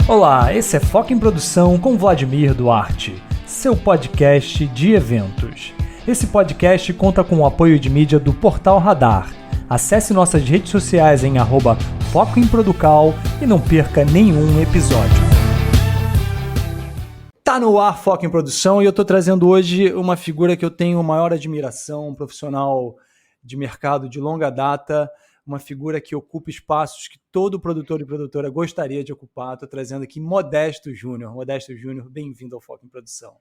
Olá, esse é Foco em Produção com Vladimir Duarte, seu podcast de eventos. Esse podcast conta com o apoio de mídia do Portal Radar. Acesse nossas redes sociais em @focoemproducal e não perca nenhum episódio. Tá no ar Foco em Produção e eu tô trazendo hoje uma figura que eu tenho maior admiração, um profissional de mercado de longa data, uma figura que ocupa espaços que todo produtor e produtora gostaria de ocupar. Estou trazendo aqui Modesto Júnior. Modesto Júnior, bem-vindo ao Foco em Produção.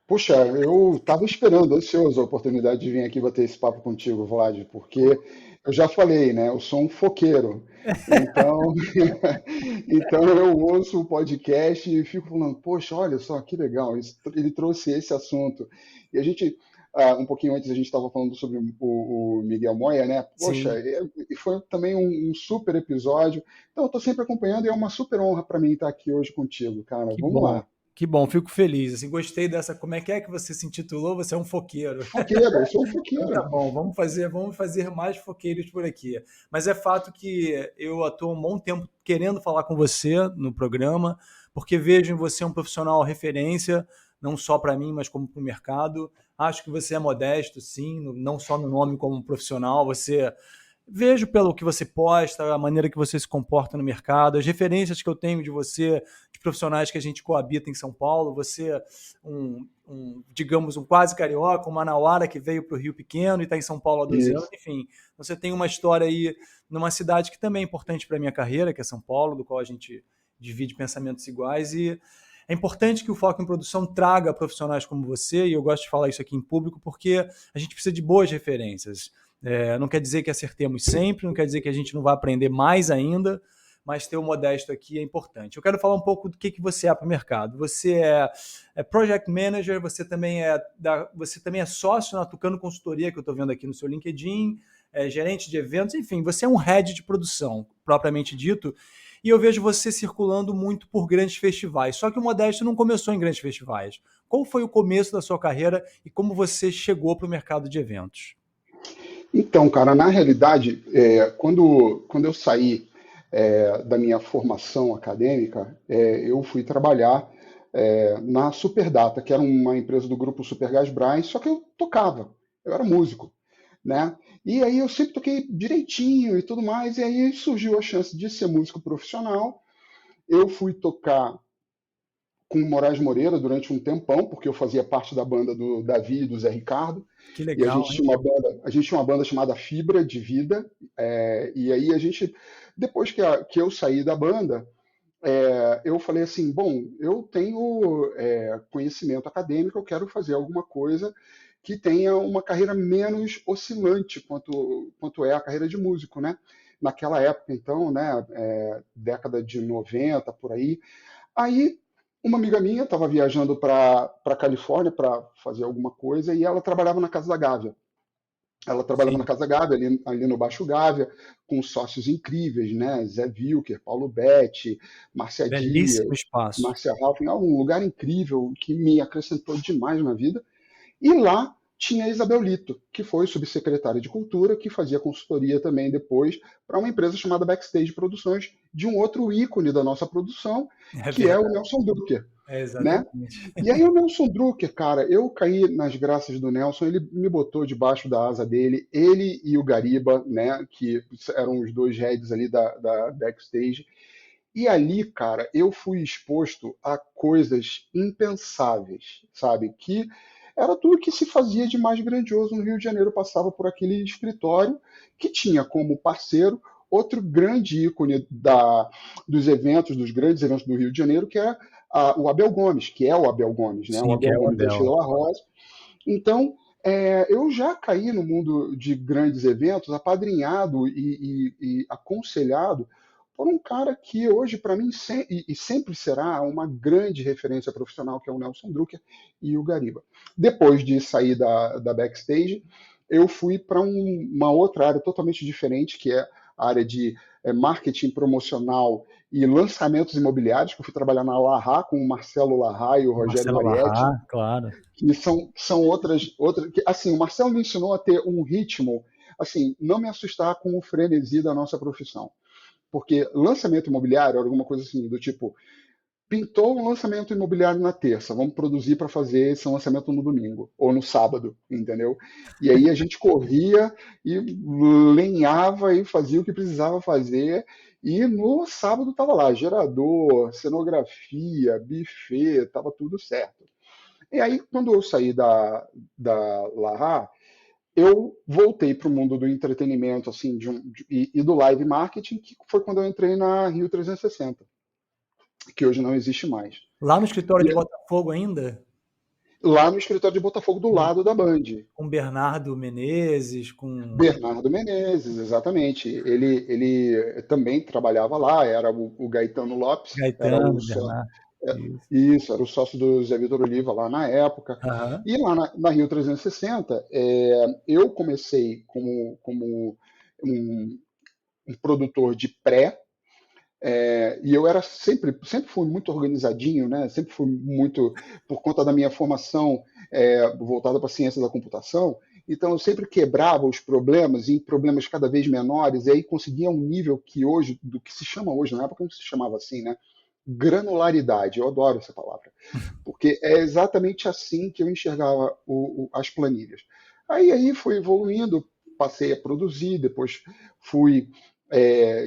Puxa, eu estava esperando, ansioso, a oportunidade de vir aqui bater esse papo contigo, Vlad, porque eu já falei, né? Eu sou um foqueiro, então, então eu ouço o podcast e fico falando, poxa, olha só que legal, ele trouxe esse assunto. E a gente, um pouquinho antes, a gente estava falando sobre o Miguel Moya, né? Poxa, Sim, e foi também um super episódio. Então, eu estou sempre acompanhando e é uma super honra para mim estar aqui hoje contigo, cara. que Vamos bom. lá. Que bom, fico feliz. Assim, gostei dessa. Como é que você se intitulou? Você é um foqueiro. Foqueiro, eu sou um Então tá foqueiro. bom, vamos fazer mais foqueiros por aqui. Mas é fato que eu atuo um bom tempo querendo falar com você no programa, porque vejo em você um profissional referência, não só para mim, mas como para o mercado. Acho que você é modesto, sim, não só no nome como profissional. Você vejo pelo que você posta, a maneira que você se comporta no mercado, as referências que eu tenho de você, de profissionais que a gente coabita em São Paulo. Você, digamos, um quase carioca, um manauara que veio para o Rio Pequeno e está em São Paulo há 12 anos. Isso. Enfim, você tem uma história aí numa cidade que também é importante para a minha carreira, que é São Paulo, do qual a gente divide pensamentos iguais. E é importante que o Foco em Produção traga profissionais como você, e eu gosto de falar isso aqui em público, porque a gente precisa de boas referências. Não quer dizer que acertemos sempre, não quer dizer que a gente não vai aprender mais ainda, mas ter o Modesto aqui é importante. Eu quero falar um pouco do que você é para o mercado. Você é Project Manager, você também é sócio na Tucano Consultoria, que eu estou vendo aqui no seu LinkedIn, gerente de eventos, enfim, você é um head de produção, propriamente dito, e eu vejo você circulando muito por grandes festivais. Só que o Modesto não começou em grandes festivais. Qual foi o começo da sua carreira e como você chegou para o mercado de eventos? Então, cara, na realidade, quando eu saí da minha formação acadêmica, eu fui trabalhar na Superdata, que era uma empresa do grupo Supergasbras, só que eu tocava, eu era músico, né? E aí eu sempre toquei direitinho e tudo mais, e aí surgiu a chance de ser músico profissional. Eu fui tocar com o Moraes Moreira durante um tempão, porque eu fazia parte da banda do Davi e do Zé Ricardo, Que e a legal, gente hein? tinha uma banda chamada Fibra de Vida, e aí a gente, depois que eu saí da banda, eu falei assim, bom, eu tenho conhecimento acadêmico, eu quero fazer alguma coisa que tenha uma carreira menos oscilante quanto é a carreira de músico, né? Naquela época, então, né, década de 90, por aí. Aí, uma amiga minha estava viajando para Califórnia para fazer alguma coisa e ela trabalhava na Casa da Gávea. Ela trabalhava na Sim, Casa Gávea, ali no Baixo Gávea, com sócios incríveis, né? Zé Wilker, Paulo Betti, Márcia belíssimo Dias, espaço. Márcia Ralph, um lugar incrível que me acrescentou demais na vida. E lá tinha a Isabel Lito, que foi subsecretária de Cultura, que fazia consultoria também depois para uma empresa chamada Backstage Produções, de um outro ícone da nossa produção, É que é o verdade, Nelson Drucker, né? exatamente. E aí o Nelson Drucker, cara, eu caí nas graças do Nelson, ele me botou debaixo da asa dele, ele e o Gariba, né, que eram os dois heads ali da Backstage, e ali, cara, eu fui exposto a coisas impensáveis, sabe? Que era tudo que se fazia de mais grandioso no Rio de Janeiro. Passava por aquele escritório que tinha como parceiro outro grande ícone dos grandes eventos do Rio de Janeiro, que é o Abel Gomes, que é o Abel Gomes, né? O Sim, que Abel é o Gomes da Abel. Sheila Rosa. Então, eu já caí no mundo de grandes eventos, apadrinhado e aconselhado por um cara que hoje, para mim, e sempre será uma grande referência profissional, que é o Nelson Drucker e o Gariba. Depois de sair da Backstage, eu fui para uma outra área totalmente diferente, que é a área de marketing promocional e lançamentos imobiliários, que eu fui trabalhar na Larra com o Marcelo Larra e o Rogério Marcelo Marietti, Larra, claro. que são outras que, assim, o Marcelo me ensinou a ter um ritmo, assim, não me assustar com o frenesi da nossa profissão. Porque lançamento imobiliário era alguma coisa assim, do tipo, pintou um lançamento imobiliário na terça, vamos produzir para fazer esse lançamento no domingo ou no sábado, entendeu? E aí a gente corria e lenhava e fazia o que precisava fazer. E no sábado estava lá, gerador, cenografia, buffet, estava tudo certo. E aí, quando eu saí da Laha, eu voltei para o mundo do entretenimento assim, e do live marketing, que foi quando eu entrei na Rio 360, que hoje não existe mais. Lá no escritório E de Botafogo ainda? lá no escritório de Botafogo, do Com lado da Band. Bernardo Menezes, com Bernardo Menezes, exatamente. Ele também trabalhava lá, era o Gaetano Lopes, era o Gaetano, só. Bernardo. Isso. Isso, era o sócio do Zé Vitor Oliva lá na época. Aham. E lá na Rio 360, eu comecei como um produtor de pré, e eu era sempre fui muito organizadinho, né? Sempre fui muito, por conta da minha formação voltada para a ciência da computação, então eu sempre quebrava os problemas em problemas cada vez menores, e aí conseguia um nível que hoje, do que se chama hoje, na época não se chamava assim, né? Granularidade, eu adoro essa palavra, porque é exatamente assim que eu enxergava as planilhas. Aí fui evoluindo, passei a produzir, depois fui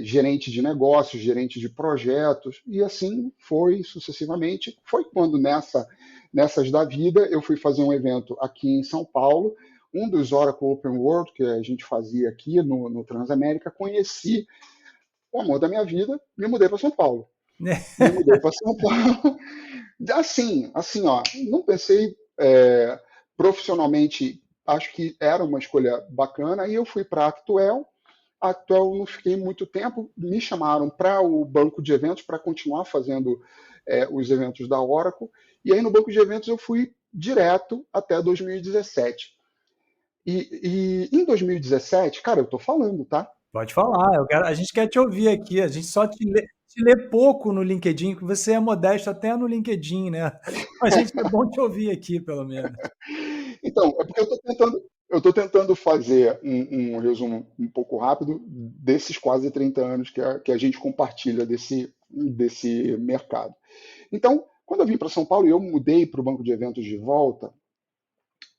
gerente de negócios, gerente de projetos, e assim foi sucessivamente. Foi quando nessas da vida eu fui fazer um evento aqui em São Paulo, um dos Oracle Open World que a gente fazia aqui no Transamérica, conheci o amor da minha vida, me mudei para São Paulo. Me mudei para São Paulo. Assim, ó, não pensei profissionalmente, acho que era uma escolha bacana, e eu fui para a Actuel. A Actuel não fiquei muito tempo, me chamaram para o banco de eventos para continuar fazendo os eventos da Oracle, e aí no banco de eventos eu fui direto até 2017. E em 2017, cara, eu tô falando, tá? Pode falar, a gente quer te ouvir aqui, a gente só te lê pouco no LinkedIn, que você é modesto até no LinkedIn, né? A gente é bom te ouvir aqui, pelo menos. Então, é porque eu tô tentando fazer um resumo um pouco rápido desses quase 30 anos que a gente compartilha desse mercado. Então, quando eu vim para São Paulo e eu mudei para o banco de eventos de volta,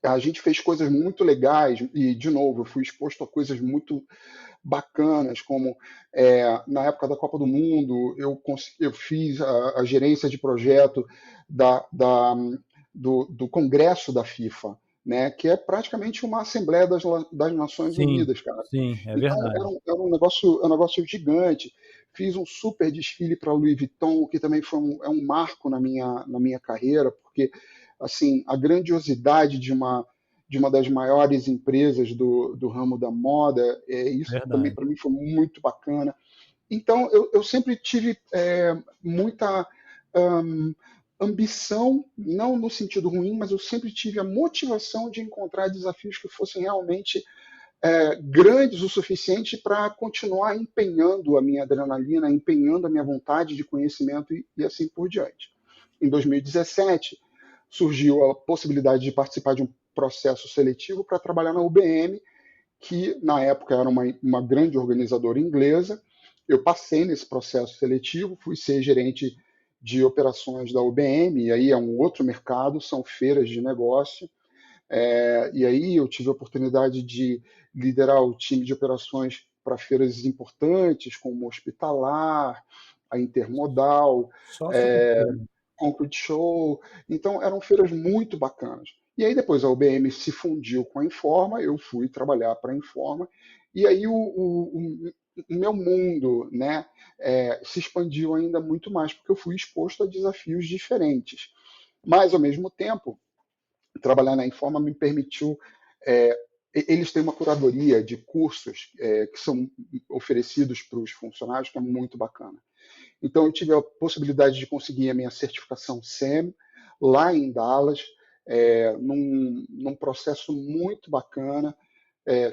a gente fez coisas muito legais e, de novo, eu fui exposto a coisas muito bacanas, como na época da Copa do Mundo, eu fiz a gerência de projeto do Congresso da FIFA, né, que é praticamente uma Assembleia das Nações Sim, Unidas, cara. sim, é Então, verdade. era um negócio gigante. Fiz um super desfile para Louis Vuitton, que também é um marco na minha carreira, porque assim a grandiosidade de uma das maiores empresas do ramo da moda, isso também Verdade. para mim foi muito bacana. Então, eu sempre tive muita hum, ambição, não no sentido ruim, mas eu sempre tive a motivação de encontrar desafios que fossem realmente grandes o suficiente para continuar empenhando a minha adrenalina, empenhando a minha vontade de conhecimento e assim por diante. Em 2017, surgiu a possibilidade de participar de um processo seletivo para trabalhar na UBM, que na época era uma grande organizadora inglesa. Eu passei nesse processo seletivo, fui ser gerente de operações da UBM, e aí é um outro mercado, são feiras de negócio. E aí eu tive a oportunidade de liderar o time de operações para feiras importantes, como Hospitalar, a Intermodal, Só é, sucesso. Concrete Show. Então, eram feiras muito bacanas. E aí, depois, a UBM se fundiu com a Informa, eu fui trabalhar para a Informa, e aí o meu mundo, né, se expandiu ainda muito mais, porque eu fui exposto a desafios diferentes. Mas, ao mesmo tempo, trabalhar na Informa me permitiu. Eles têm uma curadoria de cursos que são oferecidos para os funcionários, que é muito bacana. Então, eu tive a possibilidade de conseguir a minha certificação SEM lá em Dallas, num processo muito bacana.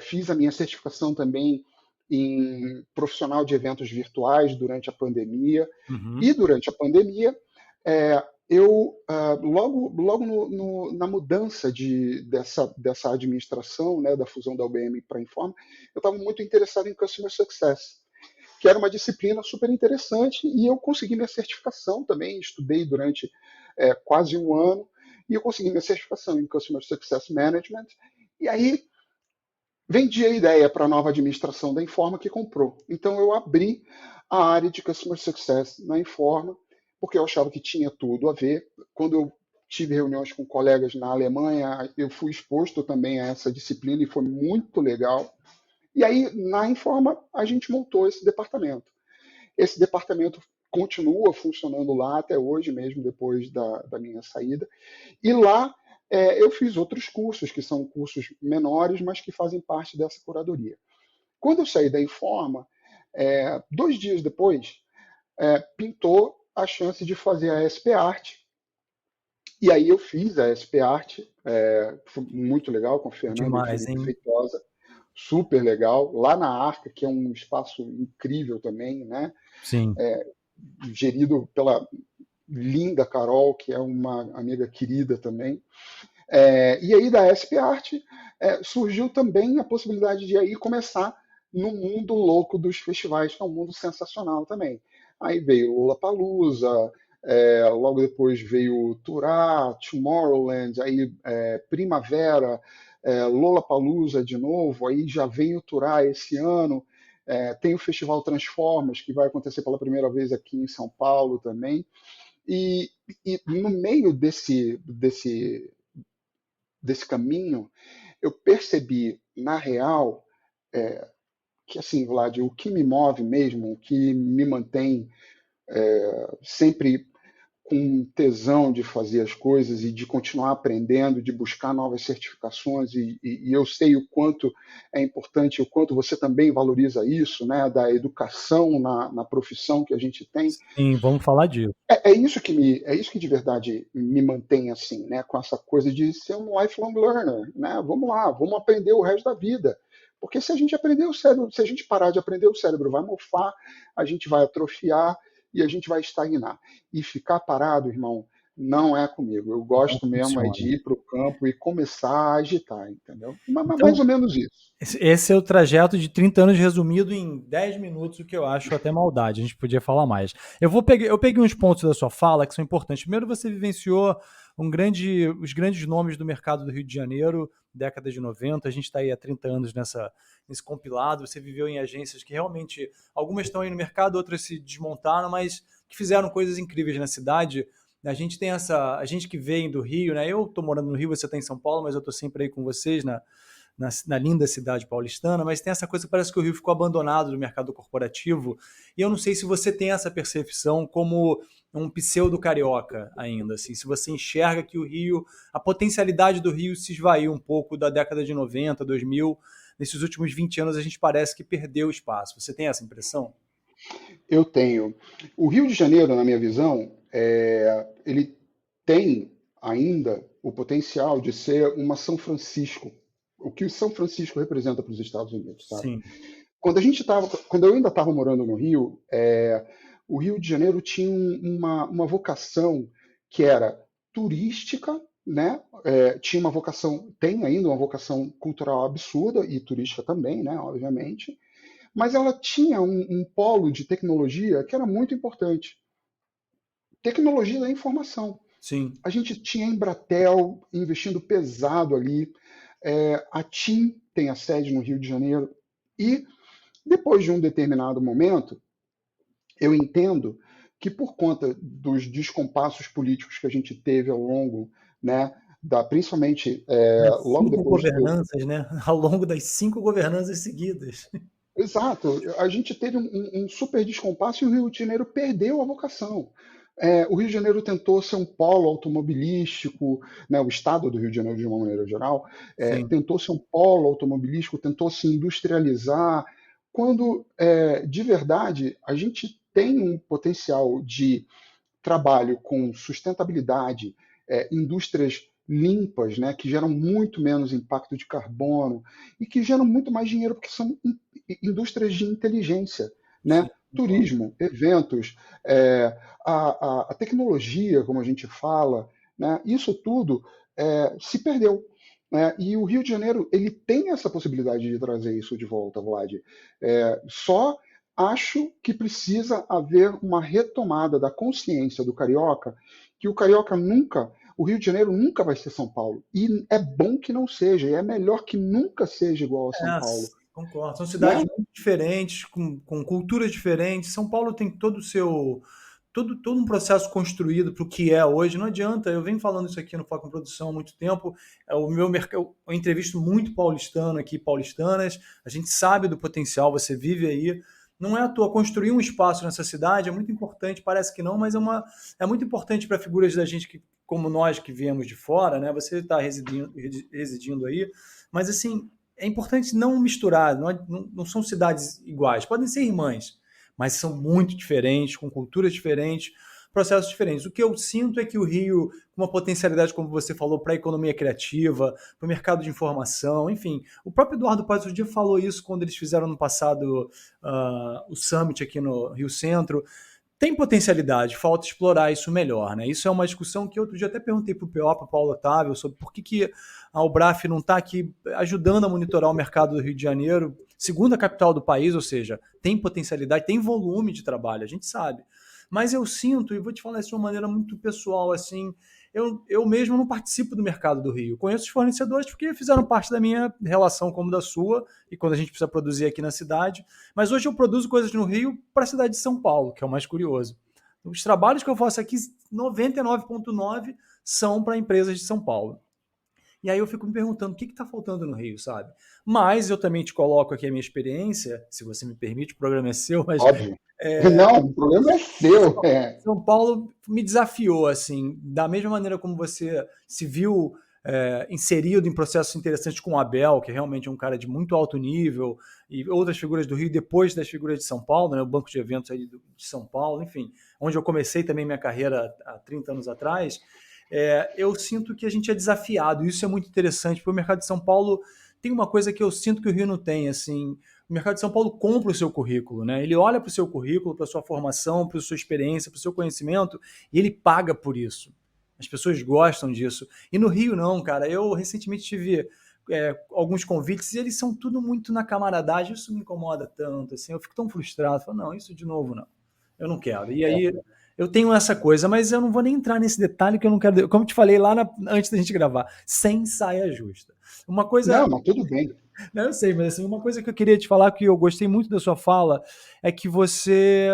Fiz a minha certificação também em profissional de eventos virtuais durante a pandemia. E Uhum. durante a pandemia, eu, logo na mudança dessa administração, né, da fusão da UBM para a Informa, eu estava muito interessado em Customer Success. que era uma disciplina super interessante, e eu consegui minha certificação também, estudei durante quase um ano, e eu consegui minha certificação em Customer Success Management, e aí vendi a ideia para a nova administração da Informa que comprou. Então eu abri a área de Customer Success na Informa, porque eu achava que tinha tudo a ver. Quando eu tive reuniões com colegas na Alemanha, eu fui exposto também a essa disciplina e foi muito legal. E aí, na Informa, a gente montou esse departamento. Esse departamento continua funcionando lá até hoje, mesmo depois da minha saída. E lá eu fiz outros cursos, que são cursos menores, mas que fazem parte dessa curadoria. Quando eu saí da Informa, 2 dias depois, pintou a chance de fazer a SP Art. E aí eu fiz a SP Art, foi muito legal, com o Fernando e o Demais, Felipe hein? Feitosa, super legal, lá na Arca, que é um espaço incrível também, né? Sim. Gerido pela linda Carol, que é uma amiga querida também. E aí da SP Art surgiu também a possibilidade de aí começar no mundo louco dos festivais, que é um mundo sensacional também. Aí veio Lollapalooza, logo depois veio Turá, Tomorrowland, aí Primavera, Lollapalooza de novo, aí já veio Turá esse ano, tem o Festival Transformers, que vai acontecer pela primeira vez aqui em São Paulo também, e, e no meio desse caminho, eu percebi, na real, que assim, Vlad, o que me move mesmo, o que me mantém sempre com tesão de fazer as coisas e de continuar aprendendo, de buscar novas certificações, e eu sei o quanto é importante, o quanto você também valoriza isso, né, da educação na profissão que a gente tem. Sim, vamos falar disso. É isso que de verdade me mantém assim, né, com essa coisa de ser um lifelong learner, né? Vamos lá, vamos aprender o resto da vida. Porque se a gente aprender o cérebro, se a gente parar de aprender, o cérebro vai mofar, a gente vai atrofiar e a gente vai estagnar. E ficar parado, irmão, não é comigo. Eu Não gosto mesmo é funciona. de ir para o campo e começar a agitar, entendeu? Mais Então, ou menos isso. esse é o trajeto de 30 anos resumido em 10 minutos, o que eu acho até maldade. A gente podia falar mais. Eu peguei uns pontos da sua fala que são importantes. Primeiro, você vivenciou os grandes nomes do mercado do Rio de Janeiro, década de 90. A gente está aí há 30 anos nesse compilado. Você viveu em agências que realmente, algumas estão aí no mercado, outras se desmontaram, mas que fizeram coisas incríveis na cidade. A gente que vem do Rio, né? Eu estou morando no Rio, você está em São Paulo, mas eu estou sempre aí com vocês na linda cidade paulistana, mas tem essa coisa que parece que o Rio ficou abandonado do mercado corporativo, e eu não sei se você tem essa percepção como um pseudo carioca ainda, assim, se você enxerga que o Rio, a potencialidade do Rio se esvaiu um pouco da década de 90, 2000, nesses últimos 20 anos a gente parece que perdeu espaço. Você tem essa impressão? Eu tenho. O Rio de Janeiro, na minha visão, ele tem ainda o potencial de ser uma São Francisco, o que o São Francisco representa para os Estados Unidos, sabe? Sim, Quando eu ainda estava morando no Rio, o Rio de Janeiro tinha uma vocação que era turística, né? Tinha uma vocação, tem ainda uma vocação cultural absurda e turística também, né? Obviamente, mas ela tinha um polo de tecnologia que era muito importante. Tecnologia da informação. sim. A gente tinha a Embratel investindo pesado ali, a TIM tem a sede no Rio de Janeiro, e depois de um determinado momento, eu entendo que por conta dos descompassos políticos que a gente teve ao longo, né, principalmente Das logo 5 depois do, governanças, né? Ao longo das 5 governanças seguidas. Exato. A gente teve um super descompasso e o Rio de Janeiro perdeu a vocação. O Rio de Janeiro tentou ser um polo automobilístico, né, o estado do Rio de Janeiro, de uma maneira geral, Sim. tentou ser um polo automobilístico, tentou se industrializar, quando, de verdade, a gente tem um potencial de trabalho com sustentabilidade, indústrias limpas, né, que geram muito menos impacto de carbono e que geram muito mais dinheiro porque são indústrias de inteligência, Sim, né? concordo. Turismo, eventos, a tecnologia, como a gente fala, né? Isso tudo se perdeu. Né? E o Rio de Janeiro ele tem essa possibilidade de trazer isso de volta, Vlad. Só acho que precisa haver uma retomada da consciência do carioca, que o carioca nunca, o Rio de Janeiro nunca vai ser São Paulo. E é bom que não seja, e é melhor que nunca seja igual a São É, Paulo, concordo. São cidades né? muito diferentes, com culturas diferentes. São Paulo tem todo o seu. Todo um processo construído para o que é hoje. Não adianta, eu venho falando isso aqui no Foco em Produção há muito tempo. O meu mercado, eu entrevisto muito paulistano aqui, paulistanas. A gente sabe do potencial, você vive aí. Não é à toa construir um espaço nessa cidade é muito importante, parece que não, mas é muito importante para figuras da gente que, como nós que viemos de fora, né? Você está residindo aí, mas assim, é importante não misturar, não são cidades iguais, podem ser irmãs, mas são muito diferentes, com culturas diferentes, processos diferentes. O que eu sinto é que o Rio, com uma potencialidade, como você falou, para a economia criativa, para o mercado de informação, enfim. O próprio Eduardo Paes um dia falou isso quando eles fizeram no passado o Summit aqui no Rio Centro. Tem potencialidade, falta explorar isso melhor, né? Isso é uma discussão que outro dia até perguntei para o PO, para o Paulo Otávio, sobre por que a Ubraf não está aqui ajudando a monitorar o mercado do Rio de Janeiro, segunda capital do país, ou seja, tem potencialidade, tem volume de trabalho, a gente sabe. Mas eu sinto, e vou te falar isso de uma maneira muito pessoal, assim, eu mesmo não participo do mercado do Rio. Conheço os fornecedores porque fizeram parte da minha relação como da sua, e quando a gente precisa produzir aqui na cidade. Mas hoje eu produzo coisas no Rio para a cidade de São Paulo, que é o mais curioso. Os trabalhos que eu faço aqui, 99,9% são para empresas de São Paulo. E aí eu fico me perguntando o que está faltando no Rio, sabe? Mas eu também te coloco aqui a minha experiência, se você me permite, o programa é seu, mas Óbvio. Não, o problema é seu. São Paulo me desafiou, assim, da mesma maneira como você se viu inserido em processos interessantes com o Abel, que realmente é um cara de muito alto nível, e outras figuras do Rio, depois das figuras de São Paulo, né, o banco de eventos aí de São Paulo, enfim, onde eu comecei também minha carreira há 30 anos atrás, eu sinto que a gente é desafiado, e isso é muito interessante, porque o mercado de São Paulo tem uma coisa que eu sinto que o Rio não tem, assim, o mercado de São Paulo compra o seu currículo, né? Ele olha para o seu currículo, para a sua formação, para a sua experiência, para o seu conhecimento, e ele paga por isso. As pessoas gostam disso. E no Rio, não, cara. Eu recentemente tive alguns convites e eles são tudo muito na camaradagem. Isso me incomoda tanto, assim. Eu fico tão frustrado. Falo, não, isso de novo não. Eu não quero. E aí eu tenho essa coisa, mas eu não vou nem entrar nesse detalhe que eu não quero. Como eu te falei lá antes da gente gravar, sem saia justa. Uma coisa. Não, mas tudo bem. Não, eu sei, mas assim, uma coisa que eu queria te falar, que eu gostei muito da sua fala, é que você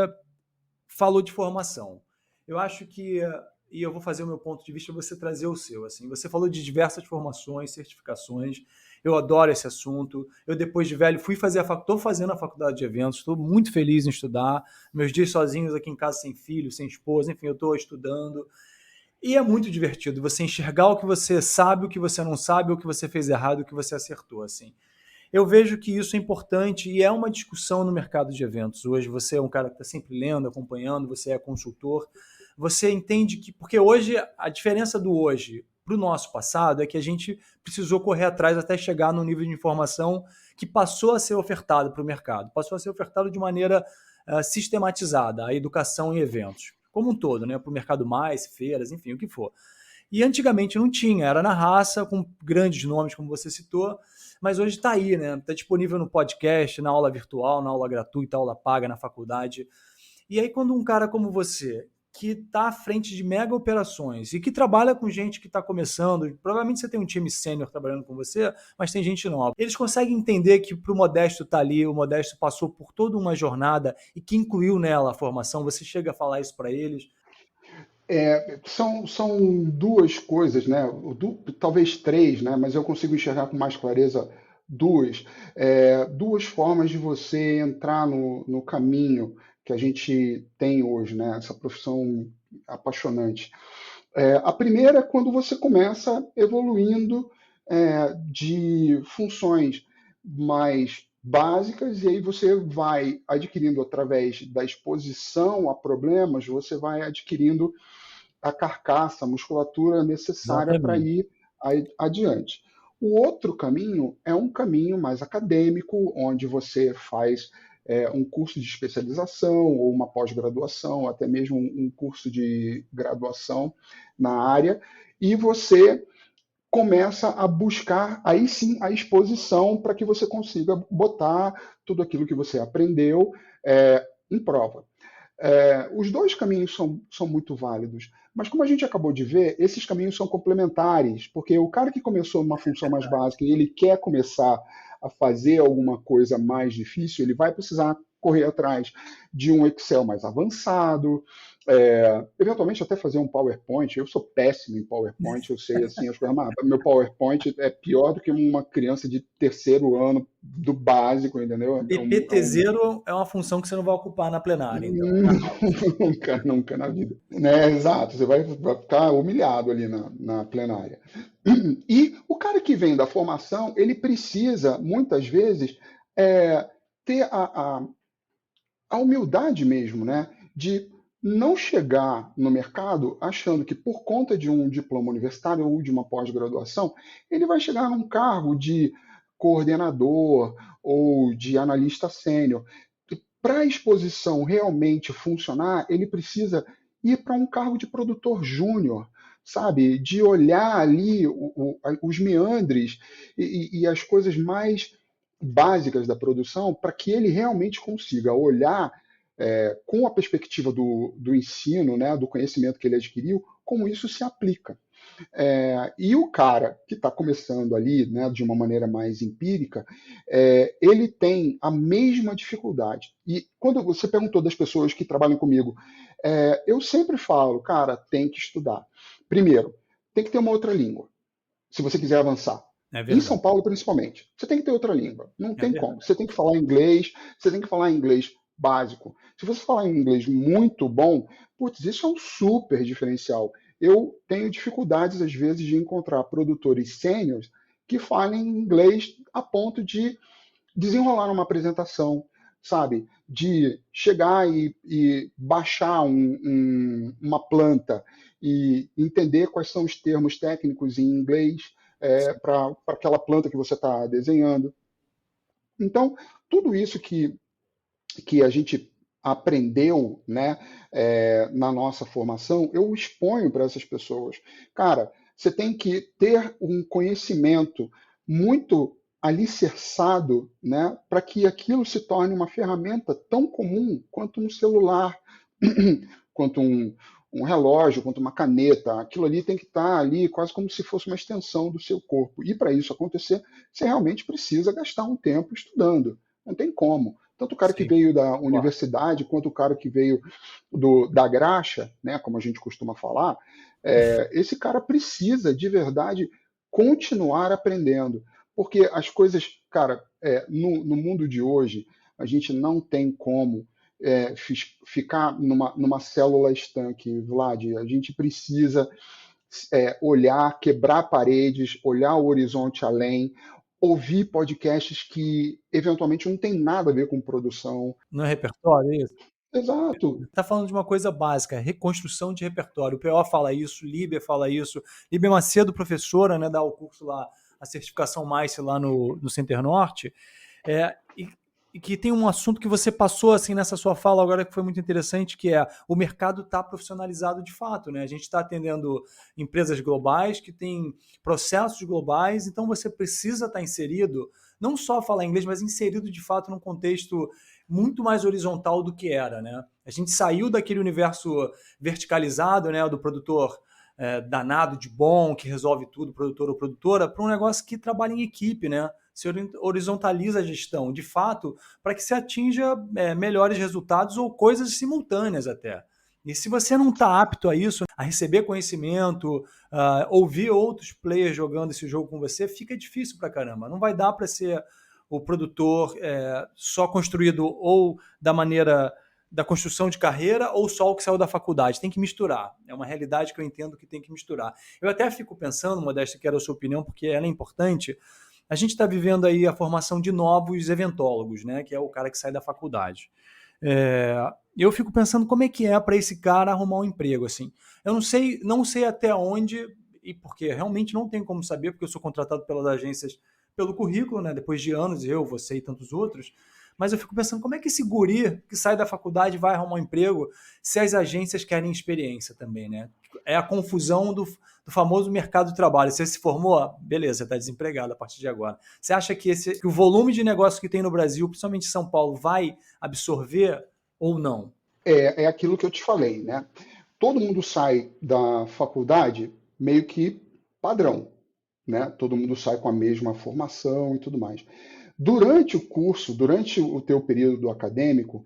falou de formação. Eu acho que, e eu vou fazer o meu ponto de vista, você trazer o seu. Assim, você falou de diversas formações, certificações. Eu adoro esse assunto. Eu, depois de velho, fui fazer estou fazendo a faculdade de eventos, estou muito feliz em estudar. Meus dias sozinhos aqui em casa, sem filho, sem esposa, enfim, eu estou estudando. E é muito divertido você enxergar o que você sabe, o que você não sabe, o que você fez errado, o que você acertou, assim. Eu vejo que isso é importante e é uma discussão no mercado de eventos. Hoje você é um cara que está sempre lendo, acompanhando, você é consultor. Você entende que. Porque hoje, a diferença do hoje para o nosso passado é que a gente precisou correr atrás até chegar no nível de informação que passou a ser ofertado para o mercado. Passou a ser ofertado de maneira sistematizada, a educação em eventos. Como um todo, né? Para o mercado mais, feiras, enfim, o que for. E antigamente não tinha, era na raça, com grandes nomes, como você citou, mas hoje está aí, né? Está disponível no podcast, na aula virtual, na aula gratuita, aula paga na faculdade. E aí, quando um cara como você, que está à frente de mega operações e que trabalha com gente que está começando, provavelmente você tem um time sênior trabalhando com você, mas tem gente nova. Eles conseguem entender que para o Modesto estar ali, o Modesto passou por toda uma jornada e que incluiu nela a formação. Você chega a falar isso para eles? São duas coisas, né? Talvez três, né? Mas eu consigo enxergar com mais clareza duas. Duas formas de você entrar no caminho que a gente tem hoje, né? Essa profissão apaixonante. A primeira é quando você começa evoluindo de funções mais básicas, e aí você vai adquirindo, através da exposição a problemas, você vai adquirindo a carcaça, a musculatura necessária para Exatamente. ir adiante. O outro caminho é um caminho mais acadêmico, onde você faz um curso de especialização, ou uma pós-graduação, até mesmo um curso de graduação na área, e você começa a buscar aí sim a exposição para que você consiga botar tudo aquilo que você aprendeu em prova. Os dois caminhos são muito válidos, mas como a gente acabou de ver, esses caminhos são complementares, porque o cara que começou numa função mais básica e ele quer começar a fazer alguma coisa mais difícil, ele vai precisar correr atrás de um Excel mais avançado, eventualmente até fazer um PowerPoint. Eu sou péssimo em PowerPoint, eu sei assim, as coisas, mas meu PowerPoint é pior do que uma criança de terceiro ano do básico, entendeu? PPT-0 é uma função que você não vai ocupar na plenária, então. Nunca, nunca na vida. Né? Exato, você vai ficar humilhado ali na plenária. E o cara que vem da formação, ele precisa, muitas vezes, ter a humildade mesmo, né? De não chegar no mercado achando que por conta de um diploma universitário ou de uma pós-graduação, ele vai chegar num cargo de coordenador ou de analista sênior. Para a exposição realmente funcionar, ele precisa ir para um cargo de produtor júnior, sabe? De olhar ali os meandres e as coisas mais básicas da produção para que ele realmente consiga olhar com a perspectiva do ensino, né, do conhecimento que ele adquiriu, como isso se aplica. E o cara que está começando ali, né, de uma maneira mais empírica, ele tem a mesma dificuldade. E quando você perguntou das pessoas que trabalham comigo, eu sempre falo, cara, tem que estudar. Primeiro, tem que ter uma outra língua, se você quiser avançar. Em São Paulo, principalmente, você tem que ter outra língua. Não tem como. Você tem que falar inglês, você tem que falar inglês básico. Se você falar em inglês muito bom, putz, isso é um super diferencial. Eu tenho dificuldades, às vezes, de encontrar produtores sêniores que falem inglês a ponto de desenrolar uma apresentação, sabe? De chegar e baixar uma planta e entender quais são os termos técnicos em inglês para aquela planta que você está desenhando. Então, tudo isso que a gente aprendeu, né, na nossa formação, eu exponho para essas pessoas. Cara, você tem que ter um conhecimento muito alicerçado, né, para que aquilo se torne uma ferramenta tão comum quanto um celular, quanto um relógio, quanto uma caneta. Aquilo ali tem que estar ali quase como se fosse uma extensão do seu corpo. E para isso acontecer, você realmente precisa gastar um tempo estudando. Não tem como. Tanto o cara que Sim, veio da claro. universidade, quanto o cara que veio da graxa, né, como a gente costuma falar, esse cara precisa, de verdade, continuar aprendendo. Porque as coisas, cara, no mundo de hoje, a gente não tem como ficar numa célula estanque, Vlad. A gente precisa olhar, quebrar paredes, olhar o horizonte além, ouvir podcasts que eventualmente não tem nada a ver com produção. No repertório, é isso? Exato. Está falando de uma coisa básica, reconstrução de repertório. O PO fala isso, Líbia fala isso. Líbia Macedo, professora, né, dá o curso lá, a certificação MICE lá no Center Norte, e que tem um assunto que você passou assim nessa sua fala agora que foi muito interessante, que é o mercado está profissionalizado de fato, né? A gente está atendendo empresas globais que têm processos globais, então você precisa estar inserido, não só falar inglês, mas inserido de fato num contexto muito mais horizontal do que era, né? A gente saiu daquele universo verticalizado, né, do produtor danado de bom, que resolve tudo, produtor ou produtora, para um negócio que trabalha em equipe, né? Se horizontaliza a gestão, de fato, para que se atinja melhores resultados ou coisas simultâneas até. E se você não está apto a isso, a receber conhecimento, ouvir outros players jogando esse jogo com você, fica difícil para caramba. Não vai dar para ser o produtor só construído ou da maneira da construção de carreira ou só o que saiu da faculdade. Tem que misturar. É uma realidade que eu entendo que tem que misturar. Eu até fico pensando, Modesta, quero a sua opinião, porque ela é importante. A gente está vivendo aí a formação de novos eventólogos, né? Que é o cara que sai da faculdade. Eu fico pensando como é que é para esse cara arrumar um emprego. Assim. Eu não sei até onde, e porque realmente não tem como saber, porque eu sou contratado pelas agências pelo currículo, né? Depois de anos, eu, você e tantos outros. Mas eu fico pensando como é que esse guri que sai da faculdade vai arrumar um emprego se as agências querem experiência também, né? é a confusão do famoso mercado de trabalho. Você se formou, beleza, você está desempregado a partir de agora. Você acha que o volume de negócio que tem no Brasil, principalmente em São Paulo, vai absorver ou não? É aquilo que eu te falei, né? Todo mundo sai da faculdade meio que padrão, né? Todo mundo sai com a mesma formação e tudo mais. Durante o curso, durante o teu período acadêmico,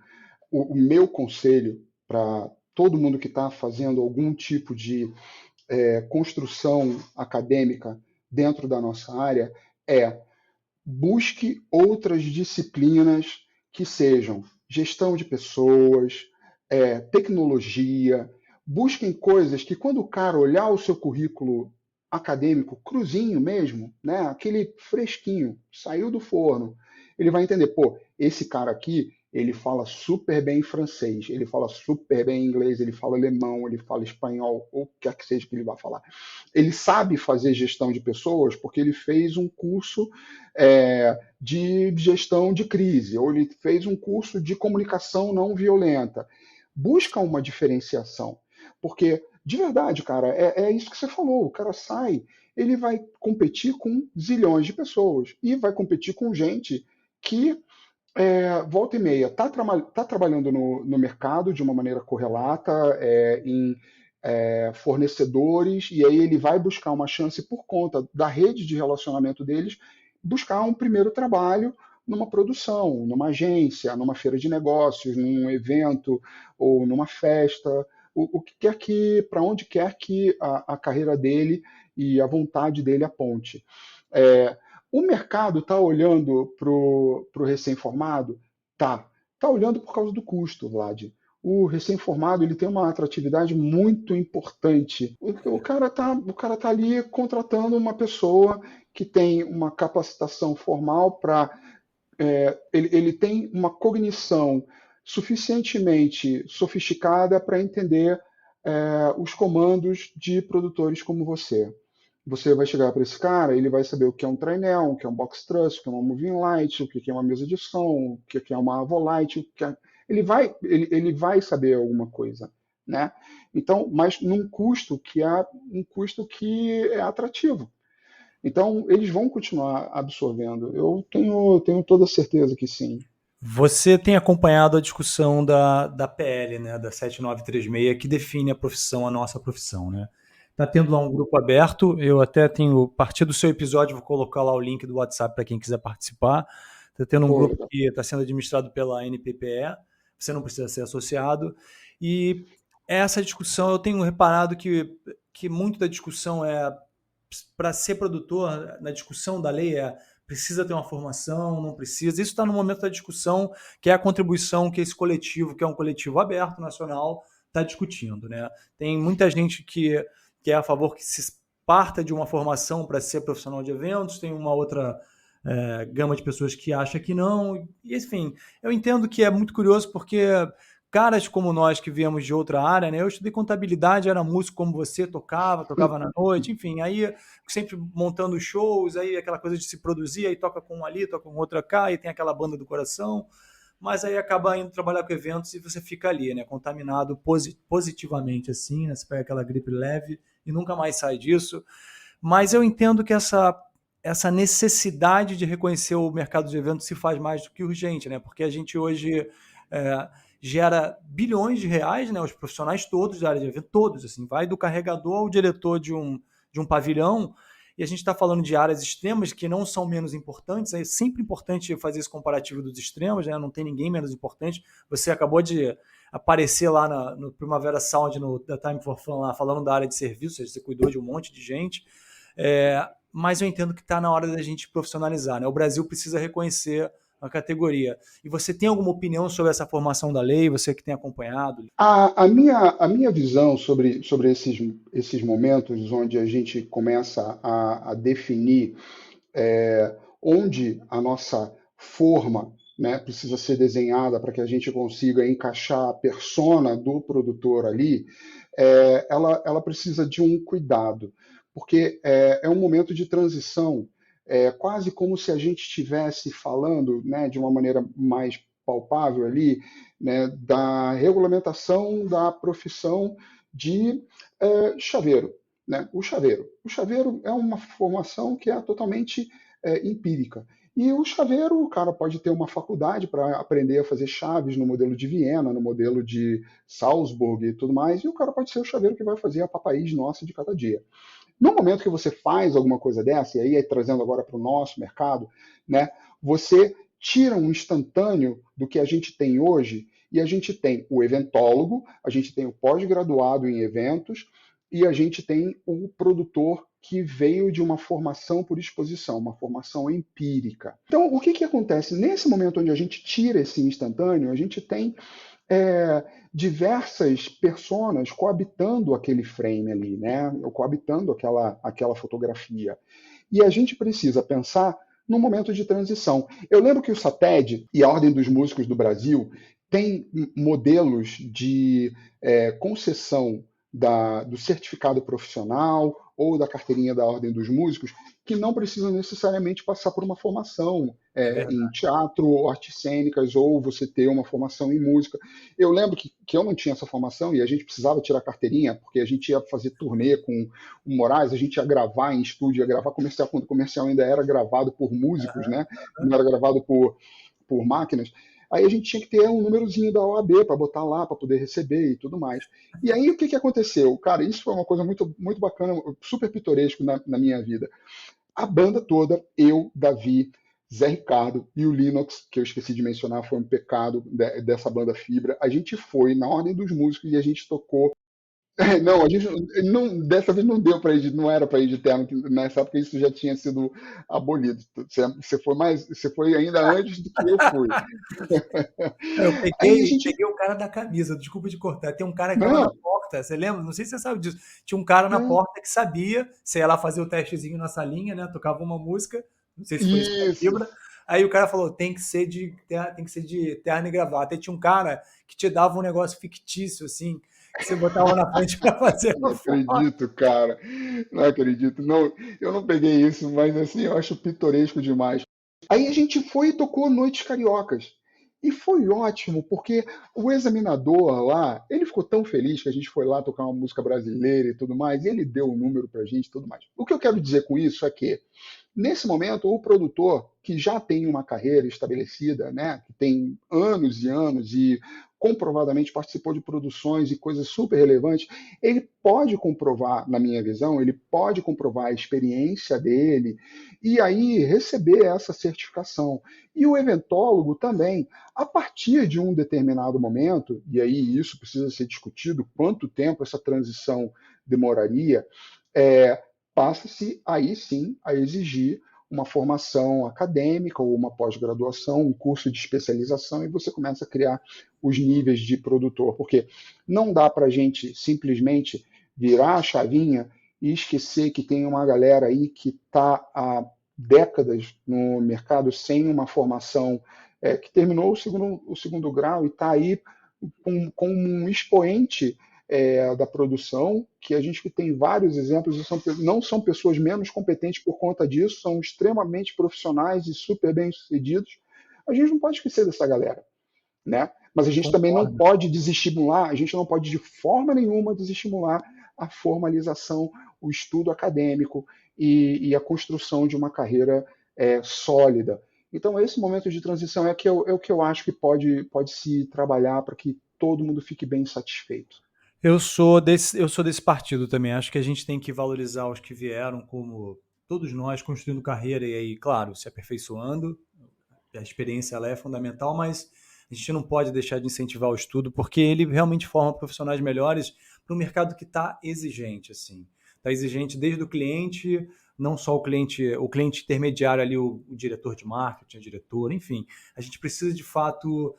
o meu conselho para todo mundo que está fazendo algum tipo de construção acadêmica dentro da nossa área é busque outras disciplinas que sejam gestão de pessoas, tecnologia. Busquem coisas que, quando o cara olhar o seu currículo acadêmico, cruzinho mesmo, né, aquele fresquinho, saiu do forno, ele vai entender, pô, esse cara aqui, ele fala super bem francês, ele fala super bem inglês, ele fala alemão, ele fala espanhol, ou o que quer que seja que ele vá falar. Ele sabe fazer gestão de pessoas porque ele fez um curso de gestão de crise, ou ele fez um curso de comunicação não violenta. Busca uma diferenciação, porque, de verdade, cara, é isso que você falou, o cara sai, ele vai competir com zilhões de pessoas, e vai competir com gente que volta e meia, tá trabalhando no mercado de uma maneira correlata, em fornecedores, e aí ele vai buscar uma chance por conta da rede de relacionamento deles, buscar um primeiro trabalho numa produção, numa agência, numa feira de negócios, num evento ou numa festa, o que quer que, para onde quer que a carreira dele e a vontade dele aponte. É, o mercado está olhando para o recém-formado? Tá. Está olhando por causa do custo, Vlad. O recém-formado ele tem uma atratividade muito importante. O cara tá ali contratando uma pessoa que tem uma capacitação formal para. Ele tem uma cognição suficientemente sofisticada para entender os comandos de produtores como você. Você vai chegar para esse cara, ele vai saber o que é um trainel, o que é um box truss, o que é uma moving light, o que é uma mesa de som, o que é uma volite, ele vai saber alguma coisa, né? Então, mas num custo que é um custo que é atrativo. Então, eles vão continuar absorvendo. Eu tenho toda certeza que sim. Você tem acompanhado a discussão da PL, né, da 7936, que define a profissão, a nossa profissão, né? Tá tendo lá um grupo aberto, eu até tenho, a partir do seu episódio, vou colocar lá o link do WhatsApp para quem quiser participar. Tá tendo um Pô, grupo legal. que está sendo administrado pela NPPE, você não precisa ser associado. E essa discussão, eu tenho reparado que muito da discussão para ser produtor, na discussão da lei, precisa ter uma formação, não precisa. Isso está no momento da discussão, que é a contribuição que esse coletivo, que é um coletivo aberto, nacional, está discutindo. Né? Tem muita gente que é a favor que se parta de uma formação para ser profissional de eventos, tem uma outra gama de pessoas que acha que não. E, enfim, eu entendo que é muito curioso porque caras como nós que viemos de outra área, né? Eu estudei contabilidade, era músico como você, tocava na noite, enfim, aí sempre montando shows, aí aquela coisa de se produzir, aí toca com um ali, toca com outra cá, e tem aquela banda do coração, mas aí acaba indo trabalhar com eventos e você fica ali, né? Contaminado positivamente, assim, né? Você pega aquela gripe leve e nunca mais sai disso. Mas eu entendo que essa necessidade de reconhecer o mercado de eventos se faz mais do que urgente, né? Porque a gente hoje é, gera bilhões de reais, né? Os profissionais todos da área de evento, todos, assim, vai do carregador ao diretor de um pavilhão, e a gente está falando de áreas extremas que não são menos importantes, é sempre importante fazer esse comparativo dos extremos, né? Não tem ninguém menos importante. Você acabou de aparecer lá no Primavera Sound, no da Time for Fun, lá, falando da área de serviço, você cuidou de um monte de gente, mas eu entendo que está na hora da gente profissionalizar, né? O Brasil precisa reconhecer a categoria. E você tem alguma opinião sobre essa formação da lei, você que tem acompanhado? A minha visão sobre esses momentos onde a gente começa a definir onde a nossa forma, né, precisa ser desenhada para que a gente consiga encaixar a persona do produtor ali, ela precisa de um cuidado, porque é um momento de transição, quase como se a gente estivesse falando, né, de uma maneira mais palpável ali, né, da regulamentação da profissão de chaveiro, né? O chaveiro é uma formação que é totalmente empírica. E o chaveiro, o cara pode ter uma faculdade para aprender a fazer chaves no modelo de Viena, no modelo de Salzburg e tudo mais, e o cara pode ser o chaveiro que vai fazer a papaís nossa de cada dia. No momento que você faz alguma coisa dessa, e aí trazendo agora para o nosso mercado, né, você tira um instantâneo do que a gente tem hoje, e a gente tem o eventólogo, a gente tem o pós-graduado em eventos, e a gente tem o produtor que veio de uma formação por exposição, uma formação empírica. Então, o que, que acontece? Nesse momento onde a gente tira esse instantâneo, a gente tem diversas personas coabitando aquele frame ali, né? Ou coabitando aquela fotografia. E a gente precisa pensar no momento de transição. Eu lembro que o SATED e a Ordem dos Músicos do Brasil tem modelos de concessão do certificado profissional ou da carteirinha da Ordem dos Músicos que não precisam necessariamente passar por uma formação É em verdade. teatro, artes cênicas, ou você ter uma formação em música. Eu lembro que eu não tinha essa formação e a gente precisava tirar carteirinha, porque a gente ia fazer turnê com o Moraes, a gente ia gravar em estúdio, ia gravar comercial, quando o comercial ainda era gravado por músicos, Aham, né? aham. Não era gravado por máquinas. Aí a gente tinha que ter um númerozinho da OAB para botar lá, para poder receber e tudo mais. E aí o que, que aconteceu? Cara, isso foi uma coisa muito, muito bacana, super pitoresco na minha vida. A banda toda, eu, Davi, Zé Ricardo e o Linux, que eu esqueci de mencionar, foi um pecado dessa banda Fibra. A gente foi na Ordem dos Músicos e a gente tocou. Não, a gente não, dessa vez não deu para ir, não era para ir de terno, que nessa época isso já tinha sido abolido. Você foi mais, você foi ainda antes do que eu fui. Eu Aí a peguei, gente, peguei o cara da camisa, desculpa de cortar. Tem um cara que estava na não, porta, você lembra? Não sei se você sabe disso. Tinha um cara na não, porta que sabia, você ia lá fazer o testezinho na salinha, né? Tocava uma música, não sei se foi isso da isso. Fibra. Aí o cara falou: tem que ser de terno e gravata. Aí tinha um cara que te dava um negócio fictício, assim, que você botava na frente para fazer Não a foto. acredito, cara. Não acredito. Não, eu não peguei isso, mas assim, eu acho pitoresco demais. Aí a gente foi e tocou Noites Cariocas. E foi ótimo, porque o examinador lá, ele ficou tão feliz que a gente foi lá tocar uma música brasileira e tudo mais, e ele deu o número pra gente e tudo mais. O que eu quero dizer com isso é que, nesse momento, o produtor que já tem uma carreira estabelecida, né, que tem anos e anos e comprovadamente participou de produções e coisas super relevantes, ele pode comprovar, na minha visão, ele pode comprovar a experiência dele e aí receber essa certificação. E o eventólogo também, a partir de um determinado momento, e aí isso precisa ser discutido, quanto tempo essa transição demoraria, é, passa-se aí sim a exigir uma formação acadêmica ou uma pós-graduação, um curso de especialização, e você começa a criar os níveis de produtor, porque não dá para a gente simplesmente virar a chavinha e esquecer que tem uma galera aí que está há décadas no mercado sem uma formação, que terminou o segundo grau e está aí com um expoente da produção, que a gente tem vários exemplos, e não são pessoas menos competentes por conta disso, são extremamente profissionais e super bem-sucedidos. A gente não pode esquecer dessa galera, né? Mas a gente também não Concordo. pode desestimular, a gente não pode de forma nenhuma desestimular a formalização, o estudo acadêmico e a construção de uma carreira sólida. Então, esse momento de transição é o que eu acho que pode se trabalhar para que todo mundo fique bem satisfeito. Eu sou desse partido também. Acho que a gente tem que valorizar os que vieram, como todos nós, construindo carreira e aí, claro, se aperfeiçoando. A experiência ela é fundamental, mas a gente não pode deixar de incentivar o estudo, porque ele realmente forma profissionais melhores para um mercado que está exigente, assim. Está exigente desde o cliente, não só o cliente intermediário ali, o diretor de marketing, o diretor, enfim. A gente precisa de fato,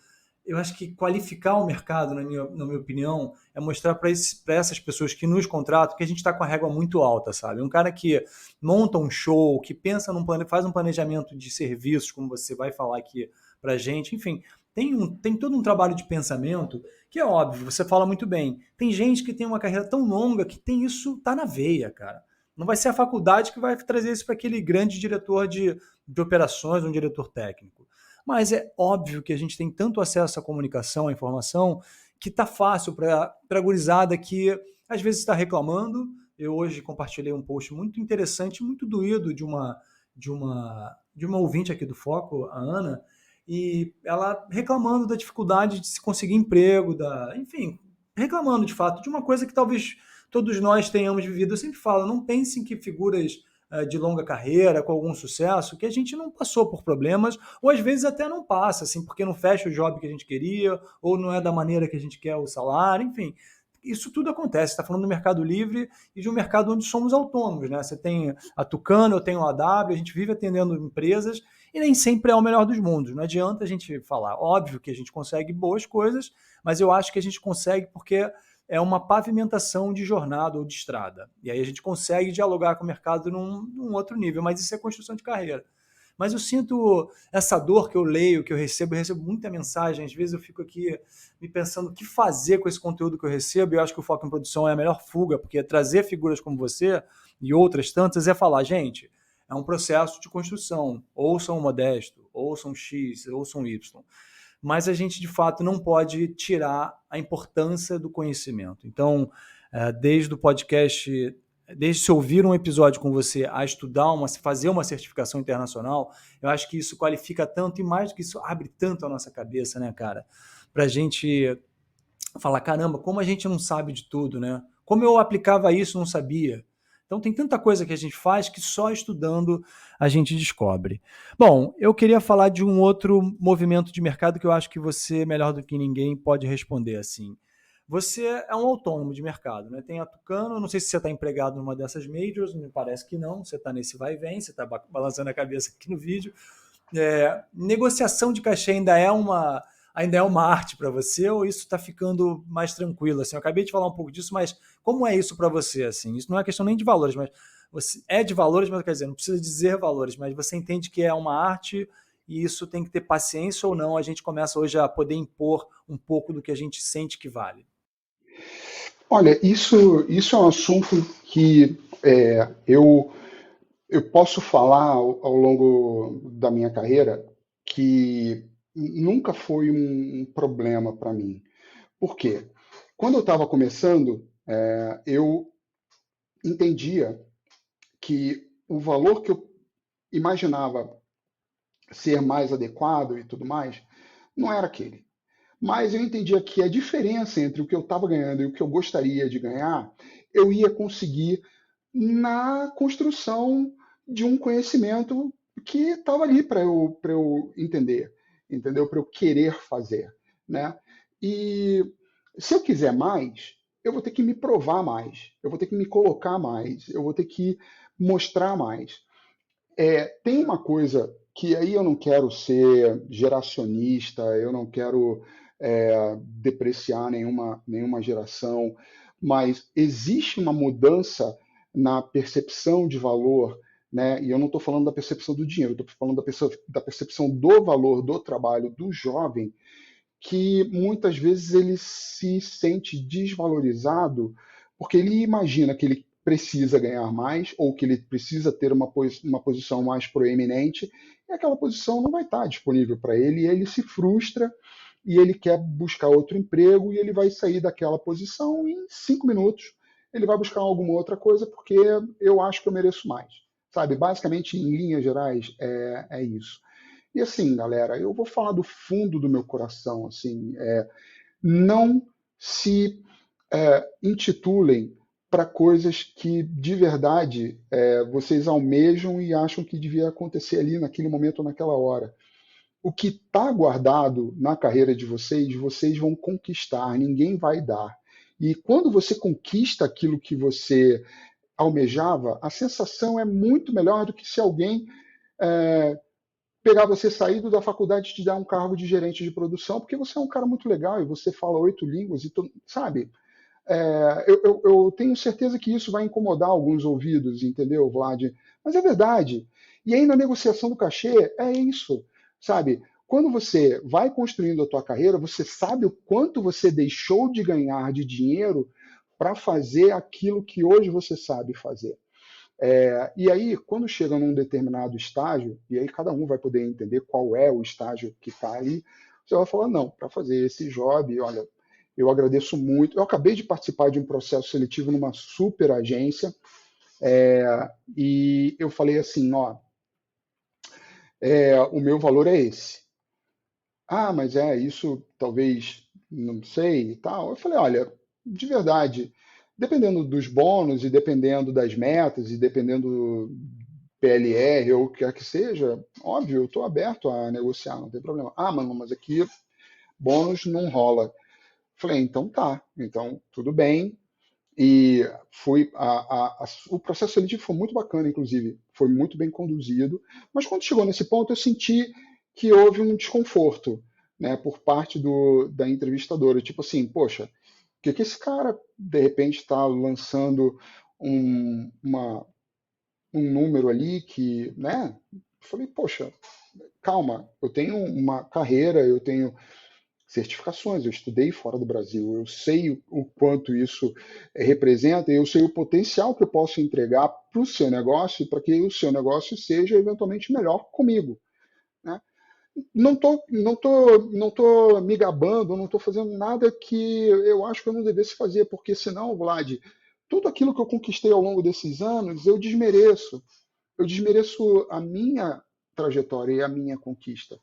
eu acho que qualificar o mercado, na minha opinião, é mostrar para essas pessoas que nos contratam que a gente está com a régua muito alta, sabe? Um cara que monta um show, que pensa faz um planejamento de serviços, como você vai falar aqui para a gente, enfim, tem todo um trabalho de pensamento que é óbvio, você fala muito bem. Tem gente que tem uma carreira tão longa que tem isso, tá na veia, cara. Não vai ser a faculdade que vai trazer isso para aquele grande diretor de operações, um diretor técnico. Mas é óbvio que a gente tem tanto acesso à comunicação, à informação, que tá fácil para a gurizada que às vezes está reclamando. Eu hoje compartilhei um post muito interessante, muito doído de uma ouvinte aqui do Foco, a Ana, e ela reclamando da dificuldade de se conseguir emprego, enfim, reclamando de fato de uma coisa que talvez todos nós tenhamos vivido. Eu sempre falo, não pensem que figuras de longa carreira, com algum sucesso, que a gente não passou por problemas, ou às vezes até não passa, assim, porque não fecha o job que a gente queria, ou não é da maneira que a gente quer o salário, enfim. Isso tudo acontece. Está falando do mercado livre e de um mercado onde somos autônomos, né? Você tem a Tucano, eu tenho a AW, a gente vive atendendo empresas e nem sempre é o melhor dos mundos. Não adianta a gente falar. Óbvio que a gente consegue boas coisas, mas eu acho que a gente consegue porque é uma pavimentação de jornada ou de estrada. E aí a gente consegue dialogar com o mercado num outro nível, mas isso é construção de carreira. Mas eu sinto essa dor que eu leio, que eu recebo muita mensagem, às vezes eu fico aqui me pensando o que fazer com esse conteúdo que eu recebo, e eu acho que o Foco em Produção é a melhor fuga, porque trazer figuras como você e outras tantas é falar, gente, é um processo de construção, ouçam o Modesto, ouçam o X, ouçam o Y, mas a gente de fato não pode tirar a importância do conhecimento. Então, desde o podcast, desde se ouvir um episódio com você a estudar, fazer uma certificação internacional, eu acho que isso qualifica tanto e mais do que isso abre tanto a nossa cabeça, né, cara? Para a gente falar, caramba, como a gente não sabe de tudo, né? Como eu aplicava isso, não sabia. Então tem tanta coisa que a gente faz que só estudando a gente descobre. Bom, eu queria falar de um outro movimento de mercado que eu acho que você, melhor do que ninguém, pode responder assim. Você é um autônomo de mercado, né? Tem a Tucano, não sei se você está empregado numa dessas majors, me parece que não, você está nesse vai e vem, você está balançando a cabeça aqui no vídeo. Negociação de cachê ainda é uma arte para você ou isso está ficando mais tranquilo? Assim, eu acabei de falar um pouco disso, mas como é isso para você? Assim, isso não é questão nem de valores, mas você é de valores, mas quer dizer, não precisa dizer valores, mas você entende que é uma arte e isso tem que ter paciência ou não? A gente começa hoje a poder impor um pouco do que a gente sente que vale. Olha, isso é um assunto que eu posso falar ao longo da minha carreira que nunca foi um problema para mim. Por quê? Quando eu estava começando, eu entendia que o valor que eu imaginava ser mais adequado e tudo mais não era aquele. Mas eu entendia que a diferença entre o que eu estava ganhando e o que eu gostaria de ganhar, eu ia conseguir na construção de um conhecimento que estava ali para eu entender, entendeu? Para eu querer fazer, né? E se eu quiser mais, eu vou ter que me provar mais, eu vou ter que me colocar mais, eu vou ter que mostrar mais. Tem uma coisa que aí eu não quero ser geracionista, eu não quero depreciar nenhuma geração, mas existe uma mudança na percepção de valor, né? E eu não estou falando da percepção do dinheiro, estou falando da percepção do valor do trabalho do jovem, que muitas vezes ele se sente desvalorizado porque ele imagina que ele precisa ganhar mais ou que ele precisa ter uma posição mais proeminente e aquela posição não vai estar disponível para ele e ele se frustra e ele quer buscar outro emprego e ele vai sair daquela posição e em 5 minutos ele vai buscar alguma outra coisa porque eu acho que eu mereço mais. Sabe, basicamente, em linhas gerais, é isso. E assim, galera, eu vou falar do fundo do meu coração, assim, não se intitulem para coisas que de verdade vocês almejam e acham que devia acontecer ali naquele momento ou naquela hora. O que está guardado na carreira de vocês, vocês vão conquistar, ninguém vai dar. E quando você conquista aquilo que você almejava, a sensação é muito melhor do que se alguém é, pegar você saído da faculdade e te dar um cargo de gerente de produção, porque você é um cara muito legal e você fala 8 línguas, e sabe? Eu tenho certeza que isso vai incomodar alguns ouvidos, entendeu, Vlad? Mas é verdade. E aí na negociação do cachê é isso, sabe? Quando você vai construindo a tua carreira, você sabe o quanto você deixou de ganhar de dinheiro para fazer aquilo que hoje você sabe fazer. E aí, quando chega num determinado estágio, e aí cada um vai poder entender qual é o estágio que está ali, você vai falar, não, para fazer esse job, olha, Eu agradeço muito. Eu acabei de participar de um processo seletivo numa super agência, e eu falei assim, ó, o meu valor é esse. Ah, mas isso talvez, não sei e tal. Eu falei, olha, de verdade, dependendo dos bônus e dependendo das metas e dependendo do PLR ou o que quer que seja, óbvio, eu estou aberto a negociar, não tem problema. Ah, mano, mas aqui bônus não rola. Falei, então tá, então tudo bem. E o processo seletivo foi muito bacana, inclusive, foi muito bem conduzido. Mas quando chegou nesse ponto, eu senti que houve um desconforto, né, por parte da entrevistadora. Tipo assim, poxa, por que esse cara, de repente, está lançando um número ali que, né? Eu falei, poxa, calma, eu tenho uma carreira, eu tenho certificações, eu estudei fora do Brasil, eu sei o quanto isso representa, eu sei o potencial que eu posso entregar para o seu negócio, para que o seu negócio seja eventualmente melhor comigo, né? Não tô me gabando, não estou fazendo nada que eu acho que eu não devesse fazer, porque senão, Vlad, tudo aquilo que eu conquistei ao longo desses anos, eu desmereço. Eu desmereço a minha trajetória e a minha conquista.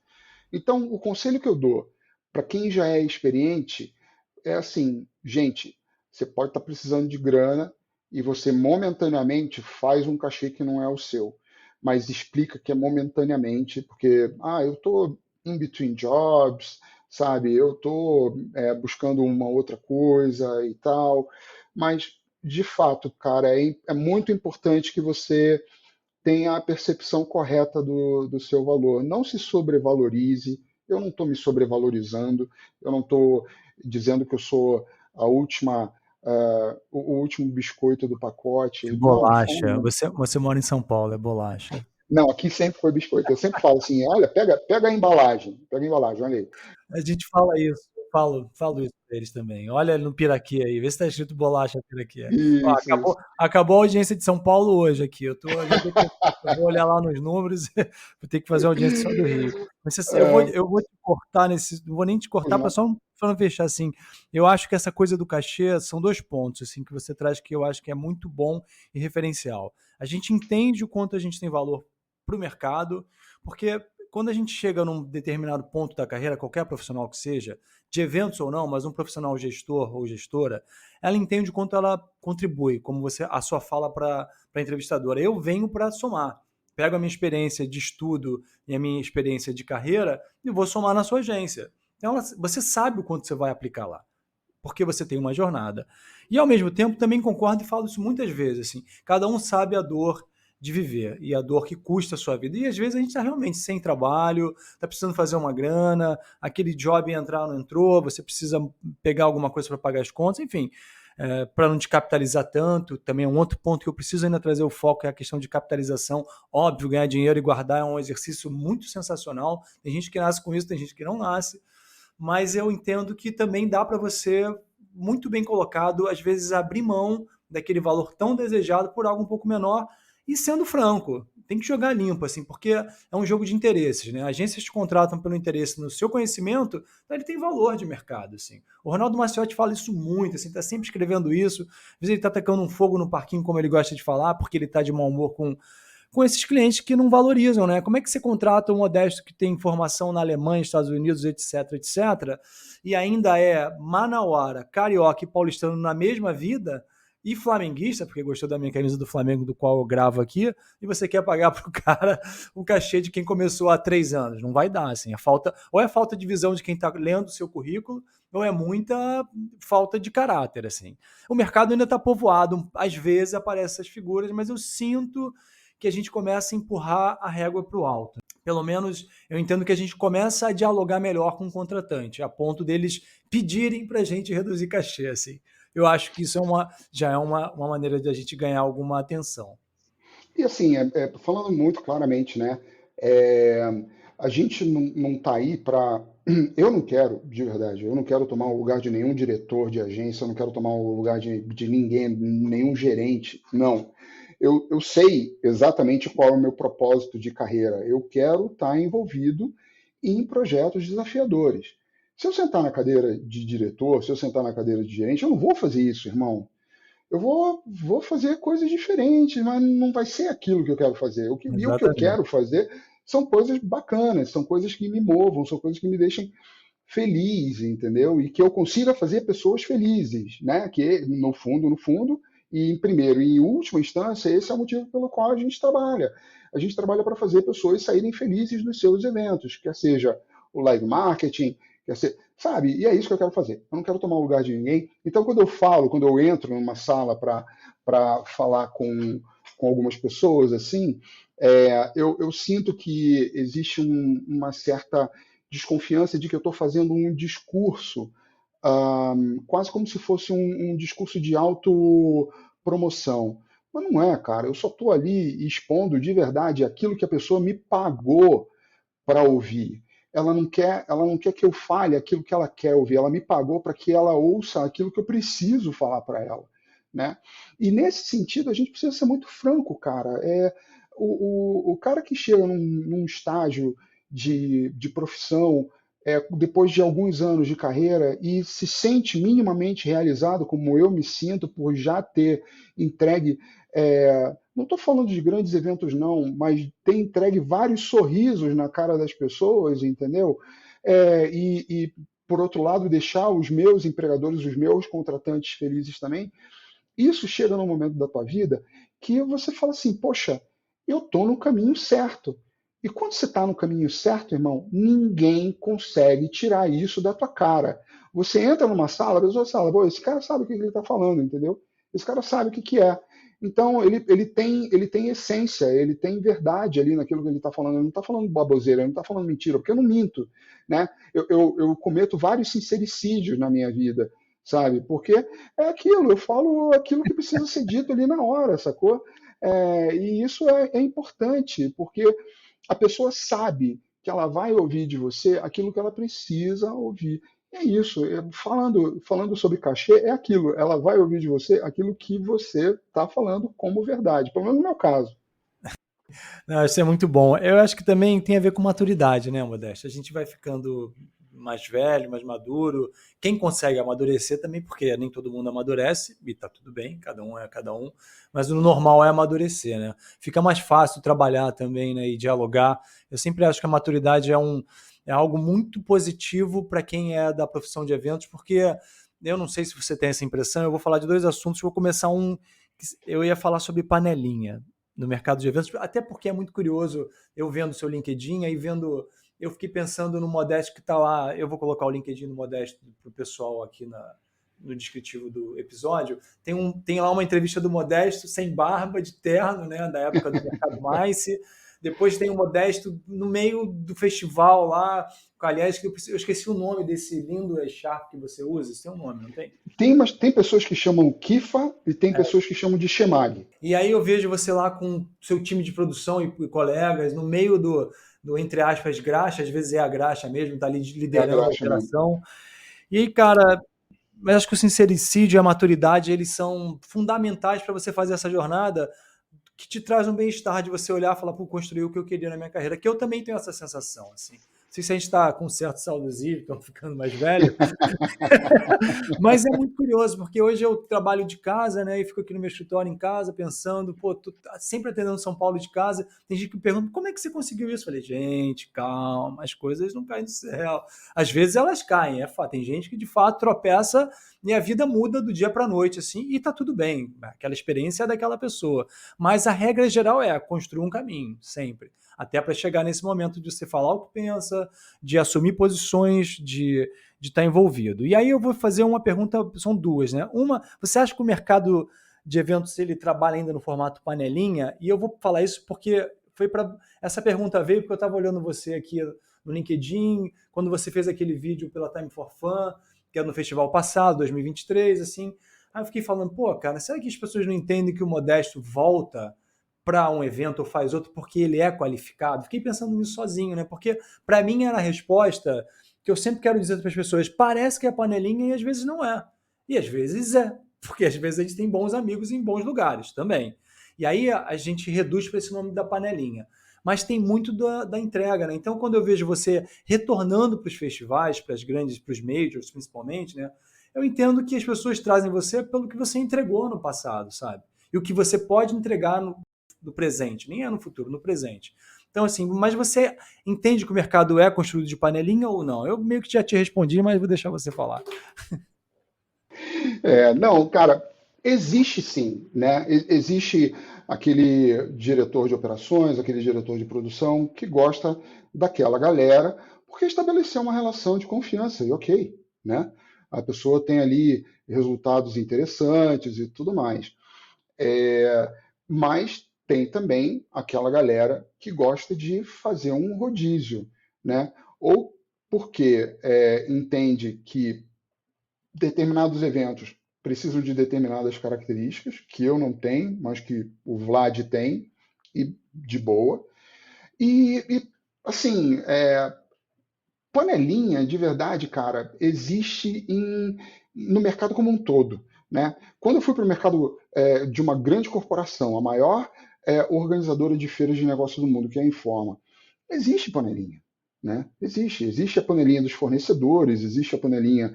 Então, o conselho que eu dou para quem já é experiente é assim, gente, você pode estar precisando de grana e você momentaneamente faz um cachê que não é o seu, mas explica que é momentaneamente, porque eu estou in between jobs, sabe? Eu estou buscando uma outra coisa e tal, mas de fato, cara, é muito importante que você tenha a percepção correta do seu valor. Não se sobrevalorize. Eu não estou me sobrevalorizando. Eu não estou dizendo que eu sou a última, o último biscoito do É pacote. Não, de forma bolacha. nenhuma. Você mora em São Paulo, é bolacha. Não, aqui sempre foi biscoito. Eu sempre falo assim, olha, pega a embalagem, olha aí. A gente fala isso, eu falo isso pra eles também. Olha no Piraquê aí, vê se tá escrito bolacha Piraquê. Ó, Isso, acabou, isso. acabou a audiência de São Paulo hoje aqui. Eu vou olhar lá nos números, vou ter que fazer audiência só do Rio. Mas assim, É, eu vou te cortar nesse, não vou nem te cortar para uhum. só não fechar assim. Eu acho que essa coisa do cachê são dois pontos assim que você traz que eu acho que é muito bom e referencial. A gente entende o quanto a gente tem valor para o mercado, porque quando a gente chega num determinado ponto da carreira, qualquer profissional que seja, de eventos ou não, mas um profissional gestor ou gestora, ela entende o quanto ela contribui, como a sua fala para a entrevistadora. Eu venho para somar. Pego a minha experiência de estudo e a minha experiência de carreira e vou somar na sua agência. Então, você sabe o quanto você vai aplicar lá, porque você tem uma jornada. E ao mesmo tempo também concordo e falo isso muitas vezes, assim, cada um sabe a dor de viver e a dor que custa a sua vida. E às vezes a gente está realmente sem trabalho, está precisando fazer uma grana, aquele job entrar não entrou, você precisa pegar alguma coisa para pagar as contas, enfim. Para não te capitalizar tanto, também é um outro ponto que eu preciso ainda trazer o foco, é a questão de capitalização. Óbvio, ganhar dinheiro e guardar é um exercício muito sensacional. Tem gente que nasce com isso, tem gente que não nasce, mas eu entendo que também dá para você, muito bem colocado, às vezes abrir mão daquele valor tão desejado por algo um pouco menor e sendo franco, tem que jogar limpo, assim, porque é um jogo de interesses, né? Agências te contratam pelo interesse no seu conhecimento, então ele tem valor de mercado, assim. O Ronaldo Maciotti fala isso muito, assim, tá sempre escrevendo isso. Às vezes ele tá tacando um fogo no parquinho, como ele gosta de falar, porque ele tá de mau humor com esses clientes que não valorizam, né? Como é que você contrata um modesto que tem formação na Alemanha, Estados Unidos, etc, etc, e ainda é manauara, carioca e paulistano na mesma vida, e flamenguista, porque gostou da minha camisa do Flamengo, do qual eu gravo aqui, e você quer pagar pro cara o cachê de quem começou há 3 anos? Não vai dar, assim. Ou é falta de visão de quem está lendo o seu currículo, ou é muita falta de caráter, assim. O mercado ainda está povoado, às vezes aparecem essas figuras, mas eu sinto que a gente começa a empurrar a régua para o alto. Pelo menos eu entendo que a gente começa a dialogar melhor com o contratante, a ponto deles pedirem para a gente reduzir cachê. Assim. Eu acho que isso já é uma maneira de a gente ganhar alguma atenção. E assim, falando muito claramente, né? é, a gente não está aí para. Eu não quero, de verdade, eu não quero tomar o lugar de nenhum diretor de agência, eu não quero tomar o lugar de ninguém, nenhum gerente. Não. Eu sei exatamente qual é o meu propósito de carreira. Eu quero estar envolvido em projetos desafiadores. Se eu sentar na cadeira de diretor, se eu sentar na cadeira de gerente, eu não vou fazer isso, irmão. Eu vou fazer coisas diferentes, mas não vai ser aquilo que eu quero fazer. E o que eu Exatamente. quero fazer são coisas bacanas, são coisas que me movam, são coisas que me deixem feliz, entendeu? E que eu consiga fazer pessoas felizes, né? Que no fundo, e em primeiro e em última instância, esse é o motivo pelo qual a gente trabalha. A gente trabalha para fazer pessoas saírem felizes dos seus eventos, quer seja o live marketing, quer ser, sabe? E é isso que eu quero fazer. Eu não quero tomar o lugar de ninguém. Então, quando eu entro numa sala para falar com algumas pessoas, assim, eu sinto que existe uma certa desconfiança de que eu estou fazendo um discurso, quase como se fosse um discurso de autopromoção. Mas não é, cara. Eu só estou ali expondo de verdade aquilo que a pessoa me pagou para ouvir. Ela não quer que eu fale aquilo que ela quer ouvir. Ela me pagou para que ela ouça aquilo que eu preciso falar para ela, né? E nesse sentido a gente precisa ser muito franco, cara. O cara que chega num estágio de profissão depois de alguns anos de carreira e se sente minimamente realizado, como eu me sinto por já ter entregue, não estou falando de grandes eventos não, mas ter entregue vários sorrisos na cara das pessoas, entendeu? E por outro lado, deixar os meus empregadores, os meus contratantes felizes também. Isso chega num momento da tua vida que você fala assim, poxa, eu estou no caminho certo. E quando você está no caminho certo, irmão, ninguém consegue tirar isso da tua cara. Você entra numa sala, a pessoa fala, pô, esse cara sabe o que ele está falando, entendeu? Esse cara sabe o que é. Então, ele tem essência, ele tem verdade ali naquilo que ele está falando. Ele não está falando baboseira, ele não está falando mentira, porque eu não minto. Né? Eu cometo vários sincericídios na minha vida, sabe? Porque é aquilo, eu falo aquilo que precisa ser dito ali na hora, sacou? E isso é importante, porque a pessoa sabe que ela vai ouvir de você aquilo que ela precisa ouvir. É isso, falando sobre cachê, é aquilo, ela vai ouvir de você aquilo que você está falando como verdade, pelo menos no meu caso. Não, isso é muito bom. Eu acho que também tem a ver com maturidade, né, Modéstia? A gente vai ficando mais velho, mais maduro. Quem consegue amadurecer também, porque nem todo mundo amadurece, e tá tudo bem, cada um é cada um, mas o normal é amadurecer, né? Fica mais fácil trabalhar também, né, e dialogar. Eu sempre acho que a maturidade é algo muito positivo para quem é da profissão de eventos, porque eu não sei se você tem essa impressão, eu vou falar de dois assuntos, vou começar eu ia falar sobre panelinha no mercado de eventos, até porque é muito curioso eu vendo o seu LinkedIn, aí vendo, eu fiquei pensando no Modesto que está lá, eu vou colocar o LinkedIn do Modesto para o pessoal aqui no descritivo do episódio, tem lá uma entrevista do Modesto sem barba, de terno, né, da época do Mercado Mice, depois tem o Modesto no meio do festival lá, aliás, eu esqueci o nome desse lindo E-Sharp que você usa, isso tem um nome, não tem? Tem pessoas que chamam Kifa e tem pessoas que chamam de Shemag. E aí eu vejo você lá com seu time de produção e colegas, no meio do entre aspas, graxa, às vezes é a graxa mesmo, está ali É a liderando a graxa mesmo. operação. E aí, cara, eu acho que o sincericídio e a maturidade, eles são fundamentais para você fazer essa jornada que te traz um bem-estar de você olhar e falar, pô, construir o que eu queria na minha carreira, que eu também tenho essa sensação, assim. Não sei se a gente está com certo saudosismo, estamos ficando mais velho, mas é muito curioso, porque hoje eu trabalho de casa, né? E fico aqui no meu escritório em casa, pensando, pô, tu tá sempre atendendo São Paulo de casa. Tem gente que me pergunta, como é que você conseguiu isso? Eu falei, gente, calma, as coisas não caem do céu. Às vezes elas caem, é fato. Tem gente que de fato tropeça e a vida muda do dia para a noite, assim, e tá tudo bem. Aquela experiência é daquela pessoa. Mas a regra geral é construir um caminho, sempre. Até para chegar nesse momento de você falar o que pensa, de assumir posições, de estar envolvido. E aí eu vou fazer uma pergunta, são duas, né? Uma, você acha que o mercado de eventos ele trabalha ainda no formato panelinha? E eu vou falar isso porque foi para essa pergunta veio porque eu estava olhando você aqui no LinkedIn, quando você fez aquele vídeo pela Time for Fun, que era no festival passado, 2023, assim. Aí eu fiquei falando, pô, cara, será que as pessoas não entendem que o Modesto volta para um evento ou faz outro porque ele é qualificado? Fiquei pensando nisso sozinho, né? Porque para mim era a resposta que eu sempre quero dizer para as pessoas, parece que é panelinha e às vezes não é. E às vezes é, porque às vezes a gente tem bons amigos em bons lugares também. E aí a gente reduz para esse nome da panelinha. mas tem muito da entrega, né? Então, quando eu vejo você retornando para os festivais, para as grandes, para os majors principalmente, né? Eu entendo que as pessoas trazem você pelo que você entregou no passado, sabe? E o que você pode entregar no presente, nem é no futuro, no presente. Então, assim, mas você entende que o mercado é construído de panelinha ou não? Eu meio que já te respondi, mas vou deixar você falar. Não, cara, existe sim, né? Existe aquele diretor de operações, aquele diretor de produção que gosta daquela galera, porque estabeleceu uma relação de confiança, e ok, né? A pessoa tem ali resultados interessantes e tudo mais. Mas tem também aquela galera que gosta de fazer um rodízio, né? Ou porque entende que determinados eventos precisam de determinadas características que eu não tenho, mas que o Vlad tem, e de boa. Assim, panelinha, de verdade, cara, existe no mercado como um todo. Né? Quando eu fui para o mercado de uma grande corporação, a maior organizadora de feiras de negócio do mundo, que é a Informa, existe panelinha. Né? Existe a panelinha dos fornecedores, existe a panelinha,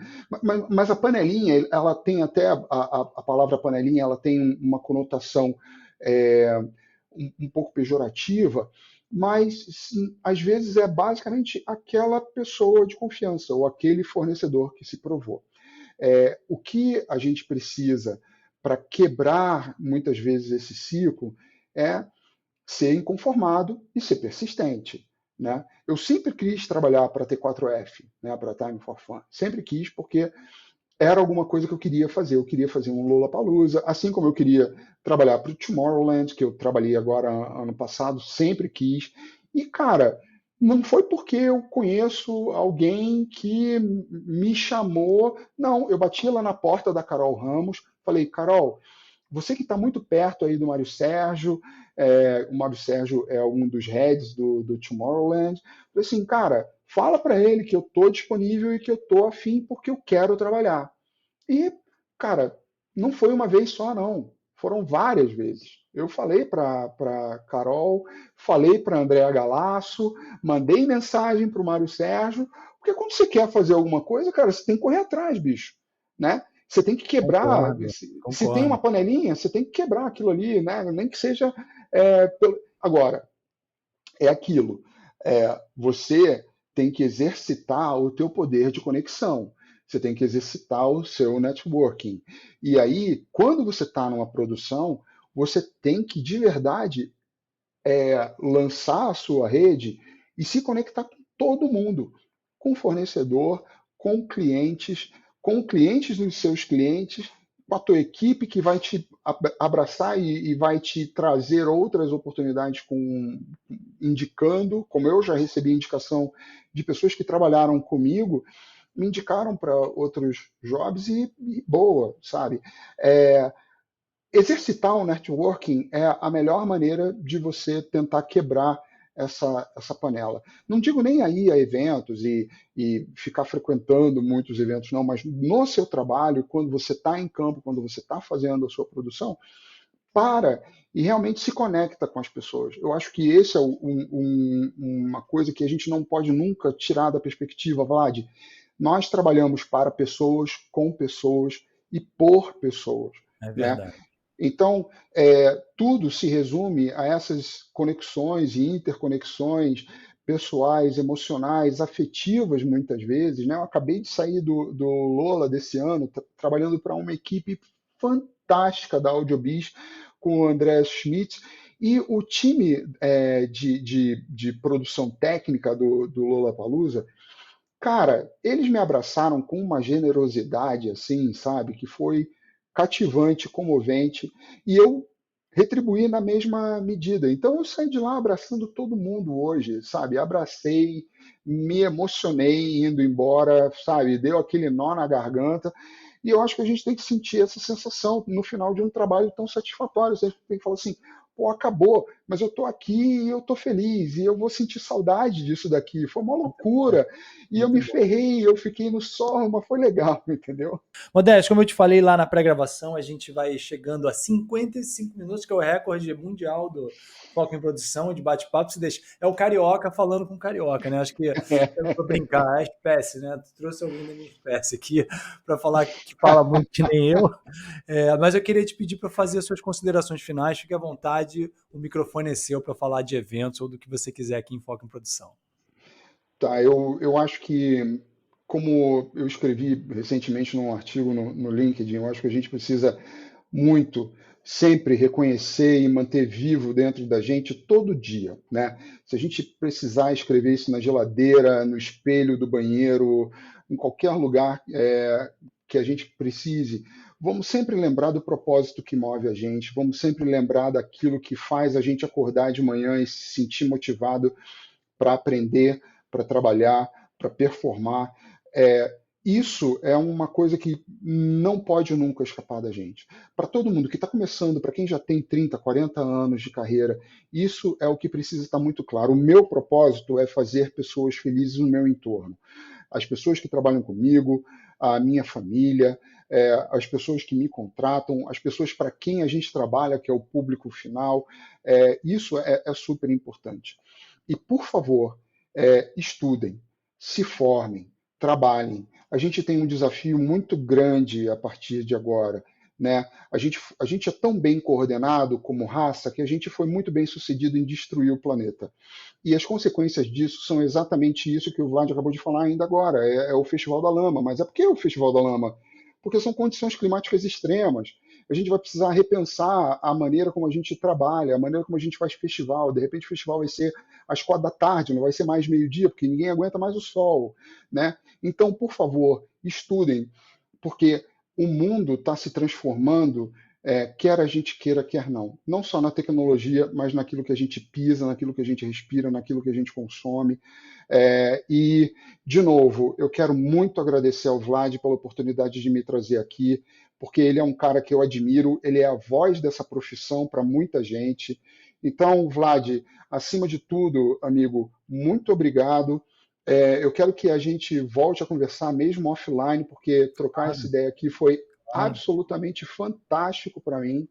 mas a panelinha, ela tem até a palavra panelinha, ela tem uma conotação é, um pouco pejorativa, mas às vezes é basicamente aquela pessoa de confiança ou aquele fornecedor que se provou. O que a gente precisa para quebrar muitas vezes esse ciclo é ser inconformado e ser persistente. Né? Eu sempre quis trabalhar para T4F, né, para Time for Fun. Sempre quis, porque era alguma coisa que eu queria fazer. Eu queria fazer um Lollapalooza, assim como eu queria trabalhar para o Tomorrowland, que eu trabalhei agora ano passado, sempre quis. E, cara, não foi porque eu conheço alguém que me chamou. Não, eu bati lá na porta da Carol Ramos, falei, Carol, você que está muito perto aí do Mário Sérgio, o Mário Sérgio é um dos heads do Tomorrowland. Falei assim, cara, fala para ele que eu estou disponível e que eu estou afim porque eu quero trabalhar. E, cara, não foi uma vez só, não. Foram várias vezes. Eu falei para Carol, falei para Andréa Galasso, mandei mensagem para o Mário Sérgio, porque quando você quer fazer alguma coisa, cara, você tem que correr atrás, bicho. Né? Você tem que quebrar. Concordo, Se tem uma concordo. panelinha, você tem que quebrar aquilo ali, né? Nem que seja. Agora, é aquilo. Você tem que exercitar o teu poder de conexão. Você tem que exercitar o seu networking. E aí, quando você está numa produção, você tem que, de verdade, lançar a sua rede e se conectar com todo mundo, com o fornecedor, com clientes dos seus clientes, com a tua equipe que vai te abraçar e vai te trazer outras oportunidades indicando, como eu já recebi indicação de pessoas que trabalharam comigo, me indicaram para outros jobs e boa, sabe? É, exercitar o networking é a melhor maneira de você tentar quebrar essa panela. Não digo nem aí a eventos e ficar frequentando muitos eventos, não, mas no seu trabalho, quando você está em campo, quando você está fazendo a sua produção, para e realmente se conecta com as pessoas. Eu acho que esse é uma coisa que a gente não pode nunca tirar da perspectiva, Vlad. Nós trabalhamos para pessoas, com pessoas e por pessoas. É Né? verdade. Então, tudo se resume a essas conexões e interconexões pessoais, emocionais, afetivas, muitas vezes. Né? Eu acabei de sair do Lola desse ano, trabalhando para uma equipe fantástica da Audiobiz, com o André Schmidt, e o time de produção técnica do Lollapalooza, cara, eles me abraçaram com uma generosidade, assim, sabe, que foi cativante, comovente, e eu retribuí na mesma medida. Então eu saí de lá abraçando todo mundo hoje, sabe? Abracei, me emocionei indo embora, sabe? Deu aquele nó na garganta. E eu acho que a gente tem que sentir essa sensação no final de um trabalho tão satisfatório. Você tem que falar assim, pô, acabou. mas eu estou aqui e eu estou feliz, e eu vou sentir saudade disso daqui. Foi uma loucura, e eu me ferrei, eu fiquei no sol, mas foi legal, entendeu? Modesto, como eu te falei lá na pré-gravação, a gente vai chegando a 55 minutos, que é o recorde mundial do Foco em Produção, de bate-papo. É o carioca falando com carioca, né? Acho que eu vou brincar, é a espécie, né? Tu trouxe alguém da minha espécie aqui para falar que fala muito que nem eu. Mas eu queria te pedir para fazer as suas considerações finais. Fique à vontade, o microfone é seu para falar de eventos ou do que você quiser aqui em Foco em Produção. Tá, eu acho que, como eu escrevi recentemente num artigo no LinkedIn, eu acho que a gente precisa muito sempre reconhecer e manter vivo dentro da gente todo dia, né? Se a gente precisar escrever isso na geladeira, no espelho do banheiro, em qualquer lugar que a gente precise, vamos sempre lembrar do propósito que move a gente, vamos sempre lembrar daquilo que faz a gente acordar de manhã e se sentir motivado para aprender, para trabalhar, para performar. Isso é uma coisa que não pode nunca escapar da gente. Para todo mundo que está começando, para quem já tem 30, 40 anos de carreira, isso é o que precisa estar muito claro. O meu propósito é fazer pessoas felizes no meu entorno. As pessoas que trabalham comigo, a minha família, as pessoas que me contratam, as pessoas para quem a gente trabalha, que é o público final, isso é super importante. E, por favor, estudem, se formem, trabalhem. A gente tem um desafio muito grande a partir de agora, né? A gente é tão bem coordenado como raça que a gente foi muito bem sucedido em destruir o planeta. E as consequências disso são exatamente isso que o Vlad acabou de falar ainda agora, é o Festival da Lama. Mas por que o Festival da Lama? Porque são condições climáticas extremas. A gente vai precisar repensar a maneira como a gente trabalha, a maneira como a gente faz festival. De repente o festival vai ser às 4 da tarde, não vai ser mais meio-dia, porque ninguém aguenta mais o sol, né? Então, por favor, estudem, porque o mundo está se transformando, quer a gente queira, quer não. Não só na tecnologia, mas naquilo que a gente pisa, naquilo que a gente respira, naquilo que a gente consome. E, de novo, eu quero muito agradecer ao Vlad pela oportunidade de me trazer aqui, porque ele é um cara que eu admiro, ele é a voz dessa profissão para muita gente. Então, Vlad, acima de tudo, amigo, muito obrigado. Eu quero que a gente volte a conversar mesmo offline, porque trocar essa ideia aqui foi absolutamente fantástico para mim.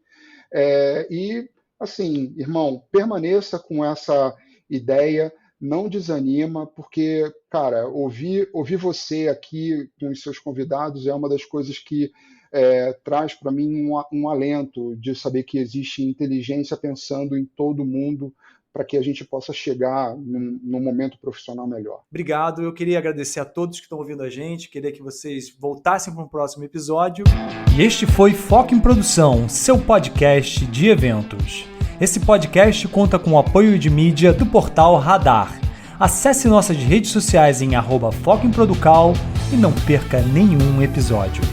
E, assim, irmão, permaneça com essa ideia, não desanima, porque, cara, ouvir você aqui com os seus convidados é uma das coisas que traz para mim um alento de saber que existe inteligência pensando em todo mundo para que a gente possa chegar num momento profissional melhor. Obrigado, eu queria agradecer a todos que estão ouvindo a gente, queria que vocês voltassem para um próximo episódio. E este foi Foco em Produção, seu podcast de eventos. Esse podcast conta com o apoio de mídia do portal Radar. Acesse nossas redes sociais em @focoemproducal e não perca nenhum episódio.